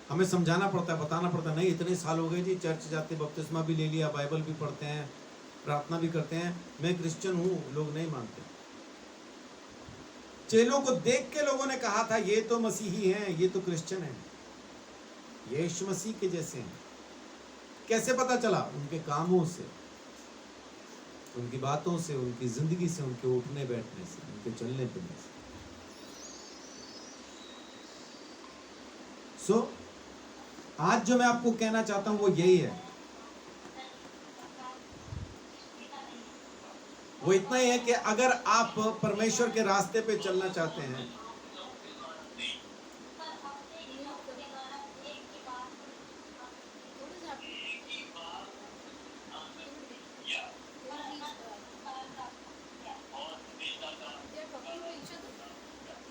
हमें समझाना पड़ता है, बताना पड़ता है, नहीं इतने साल हो गए जी, चर्च जाते, बपतिस्मा भी ले लिया, बाइबल भी पढ़ते हैं, प्रार्थना भी करते हैं, मैं क्रिश्चियन हूँ। लोग नहीं मानते। चेलों को देख के लोगों ने कहा था ये तो मसीही हैं, ये तो क्रिश्चियन हैं, यीशु मसीह के जैसे हैं। कैसे पता चला? उनके कामों से। उनकी बातों से, उनकी जिंदगी से, उनके उठने बैठने से, उनके चलने फिरने से। सो आज जो मैं आपको कहना चाहता हूं वो यही है, वो इतना ही है कि अगर आप परमेश्वर के रास्ते पे चलना चाहते हैं,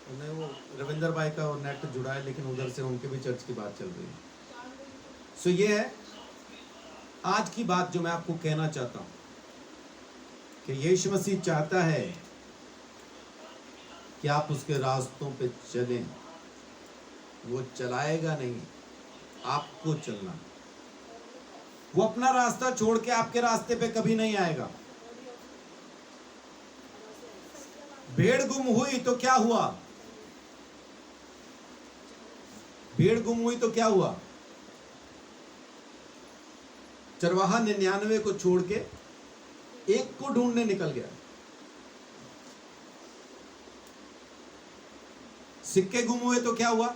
नहीं वो रविंदर भाई का नेट जुड़ा है, लेकिन उधर से उनके भी चर्च की बात चल रही है। सो ये है आज की बात जो मैं आपको कहना चाहता हूं कि यीशु मसीह चाहता है कि आप उसके रास्तों पे चलें। वो चलाएगा नहीं, आपको चलना। वो अपना रास्ता छोड़ के आपके रास्ते पे कभी नहीं आएगा। भेड़ गुम हुई तो क्या हुआ? भेड़ गुम हुई तो क्या हुआ? चरवाहा 99 को छोड़ के एक को ढूंढने निकल गया। सिक्के गुम हुए तो क्या हुआ?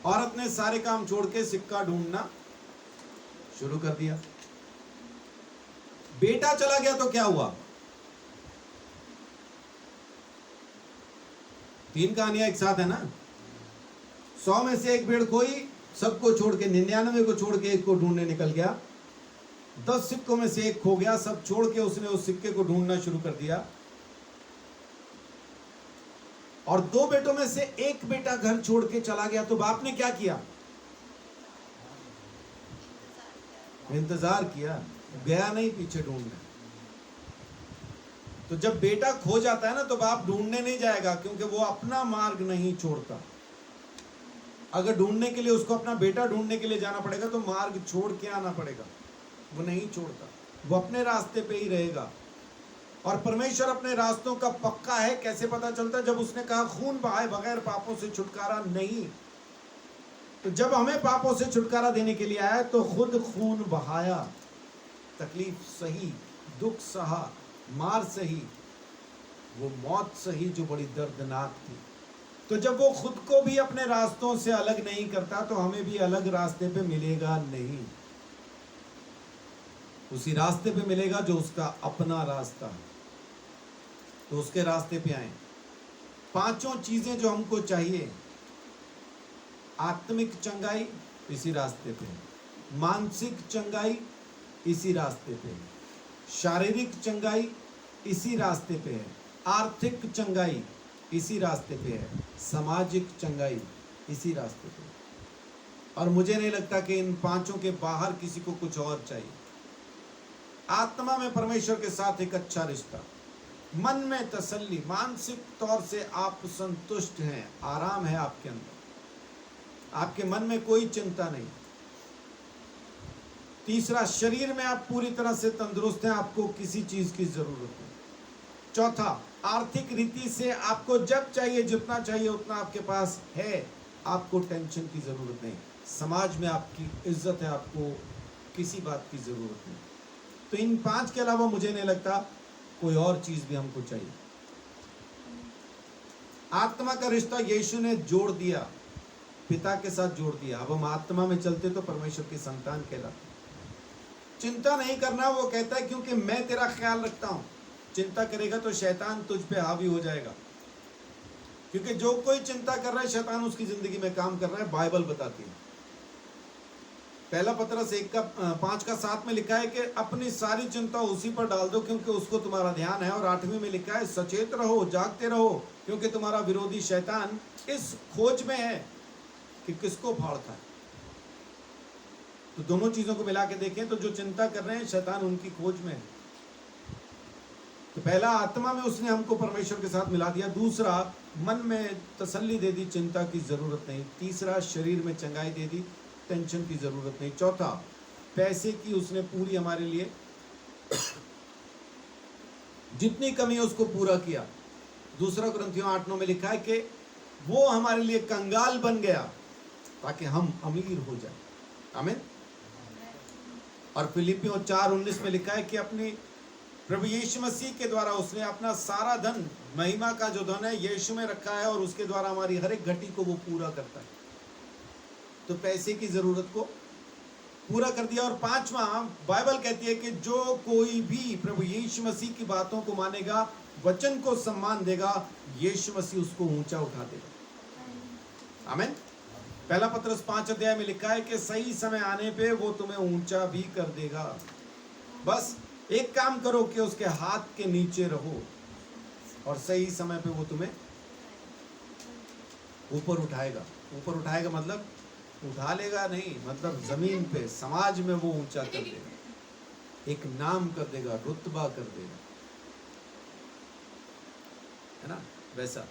औरत ने सारे काम छोड़ के सिक्का ढूंढना शुरू कर दिया। बेटा चला गया तो क्या हुआ? 3 कहानियां एक साथ है ना। 100 में से एक भेड़ खोई, सबको छोड़ के 99 को छोड़ के एक को ढूंढने निकल गया। 10 सिक्कों में से एक खो गया, सब छोड़ के उसने उस सिक्के को ढूंढना शुरू कर दिया। और 2 बेटों में से एक बेटा घर छोड़ के चला गया, तो बाप ने क्या किया? इंतजार किया, गया नहीं पीछे ढूंढने। तो जब बेटा खो जाता है ना, तो बाप ढूंढने नहीं जाएगा, क्योंकि वो अपना मार्ग नहीं छोड़ता। अगर ढूंढने के लिए उसको अपना बेटा ढूंढने के लिए जाना पड़ेगा तो मार्ग छोड़ के आना पड़ेगा। वो नहीं छोड़ता, वो अपने रास्ते पे ही रहेगा। और परमेश्वर अपने रास्तों का पक्का है। कैसे पता चलता? जब उसने कहा खून बहाए बगैर पापों से छुटकारा नहीं। तो जब हमें पापों से छुटकारा देने के लिए आया तो खुद खून बहाया, तकलीफ सही, दुख सहा, मार सही, वो मौत सही जो बड़ी दर्दनाक थी। तो जब वो खुद को भी अपने रास्तों से अलग नहीं करता तो हमें भी अलग रास्ते पे मिलेगा नहीं। उसी रास्ते पे मिलेगा जो उसका अपना रास्ता है। तो उसके रास्ते पे आए। 5 चीजें जो हमको चाहिए, आत्मिक चंगाई इसी रास्ते पे, मानसिक चंगाई इसी रास्ते पे, शारीरिक चंगाई इसी रास्ते पे है, आर्थिक चंगाई इसी रास्ते पे है, सामाजिक चंगाई इसी रास्ते पे है। और मुझे नहीं लगता कि इन 5 के बाहर किसी को कुछ और चाहिए। आत्मा में परमेश्वर के साथ एक अच्छा रिश्ता, मन में तसल्ली, मानसिक तौर से आप संतुष्ट हैं, आराम है आपके अंदर, आपके मन में कोई चिंता नहीं। तीसरा, शरीर में आप पूरी तरह से तंदुरुस्त हैं, आपको किसी चीज की जरूरत नहीं। चौथा, आर्थिक रीति से आपको जब चाहिए, जितना चाहिए उतना आपके पास है, आपको टेंशन की जरूरत नहीं। समाज में आपकी इज्जत है, आपको किसी बात की जरूरत नहीं। तो इन 5 के अलावा मुझे नहीं लगता कोई और चीज भी हमको चाहिए। आत्मा का रिश्ता यीशु ने जोड़ दिया, पिता के साथ जोड़ दिया। अब हम आत्मा में चलते तो परमेश्वर की संतान कहलाते। चिंता नहीं करना, वो कहता है क्योंकि मैं तेरा ख्याल रखता हूं। चिंता करेगा तो शैतान तुझ पे हावी हो जाएगा, क्योंकि जो कोई चिंता कर रहा है शैतान उसकी जिंदगी में काम कर रहा है। बाइबल बताती है, पहला पत्रस 1:5-7 में लिखा है कि अपनी सारी चिंता उसी पर डाल दो क्योंकि उसको तुम्हारा ध्यान है। और 8वीं में लिखा है सचेत रहो, जागते रहो, क्योंकि तुम्हारा विरोधी शैतान इस खोज में है कि किसको फाड़ खाए। तो दोनों चीजों को मिला के देखें तो जो चिंता कर रहे हैं शैतान उनकी खोज में है। तो पहला, आत्मा में उसने हमको परमेश्वर के साथ मिला दिया। दूसरा, मन में तसल्ली दे दी, चिंता की जरूरत नहीं। तीसरा, शरीर में चंगाई दे दी, टेंशन की जरूरत नहीं। चौथा, पैसे की उसने पूरी हमारे लिए जितनी कमी है उसको पूरा किया। दूसरा कुरिन्थियों 8:9 में लिखा है कि वो हमारे लिए कंगाल बन गया ताकि हम अमीर हो जाए। आमीन। और फिलिपियों 4:19 में लिखा है कि अपनी प्रभु यीशु मसीह के द्वारा उसने अपना सारा धन, महिमा का जो धन है यीशु में रखा है, और उसके द्वारा हमारी हर एक घटी को वो पूरा करता है। तो पैसे की जरूरत को पूरा कर दिया। और पांचवा, बाइबल कहती है कि जो कोई भी प्रभु यीशु मसीह की बातों को मानेगा, वचन को सम्मान देगा, यीशु मसीह उसको ऊंचा उठा देगा। आमीन। पहला पत्रस 5 अध्याय में लिखा है कि सही समय आने पे वो तुम्हें ऊंचा भी कर देगा। बस एक काम करो कि उसके हाथ के नीचे रहो, और सही समय पे वो तुम्हें ऊपर उठाएगा। ऊपर उठाएगा मतलब उठा लेगा नहीं, मतलब जमीन पे, समाज में वो ऊंचा कर देगा, एक नाम कर देगा, रुतबा कर देगा, है ना, वैसा।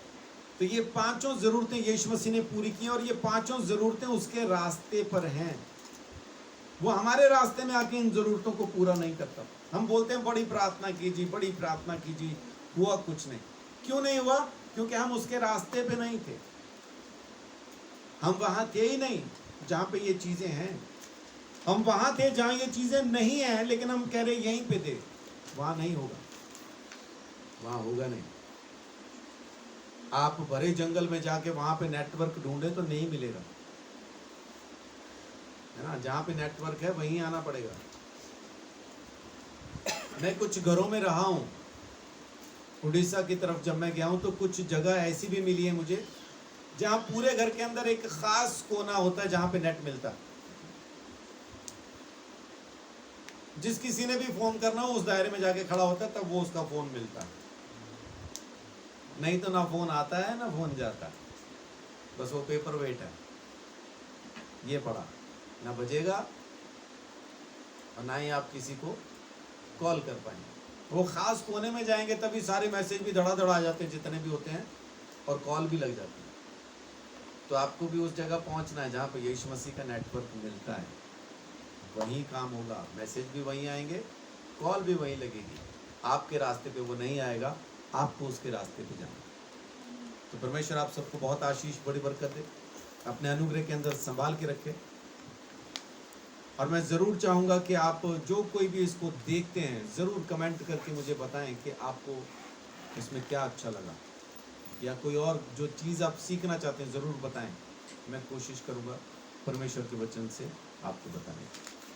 तो ये पांचों जरूरतें यीशु मसीह ने पूरी की, और ये पांचों जरूरतें उसके रास्ते पर हैं। वो हमारे रास्ते में आके इन जरूरतों को पूरा नहीं करता। हम बोलते हैं बड़ी प्रार्थना कीजिए, बड़ी प्रार्थना कीजिए, हुआ कुछ नहीं। क्यों नहीं हुआ? क्योंकि हम उसके रास्ते पे नहीं थे, हम वहां थे ही नहीं जहां पे ये चीजें हैं। हम वहां थे जहां ये चीजें नहीं है, लेकिन हम कह रहे यहीं पे थे। वहां नहीं होगा, वहां होगा नहीं। आप भरे जंगल में जाके वहां पे नेटवर्क ढूंढे तो नहीं मिलेगा, है ना। जहां पे नेटवर्क है वहीं आना पड़ेगा। मैं कुछ घरों में रहा हूं, उड़ीसा की तरफ जब मैं गया हूं, तो कुछ जगह ऐसी भी मिली है मुझे जहां पूरे घर के अंदर एक खास कोना होता है जहां पे नेट मिलता है। जिस किसी ने भी फोन करना हो उस दायरे में जाके खड़ा होता है, तब वो उसका फोन मिलता है। नहीं तो ना फोन आता है ना फोन जाता है, बस वो पेपर वेट है, ये पड़ा, ना बजेगा और ना ही आप किसी को कॉल कर पाएंगे। वो खास कोने में जाएंगे तभी सारे मैसेज भी धड़ाधड़ आ जाते हैं जितने भी होते हैं, और कॉल भी लग जाती है। तो आपको भी उस जगह पहुंचना है जहाँ पे यीशु मसीह का नेटवर्क मिलता है, वहीं काम होगा, मैसेज भी वहीं आएंगे, कॉल भी वहीं लगेगी। आपके रास्ते पे वो नहीं आएगा, आपको उसके रास्ते पे जाना। तो परमेश्वर आप सबको बहुत आशीष, बड़ी बरकत दे, अपने अनुग्रह के अंदर संभाल के रखे। और मैं ज़रूर चाहूँगा कि आप जो कोई भी इसको देखते हैं, ज़रूर कमेंट करके मुझे बताएं कि आपको इसमें क्या अच्छा लगा, या कोई और जो चीज़ आप सीखना चाहते हैं ज़रूर बताएं। मैं कोशिश करूँगा परमेश्वर के वचन से आपको बताने।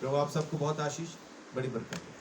प्रभु आप सबको बहुत आशीष, बड़ी बरकत।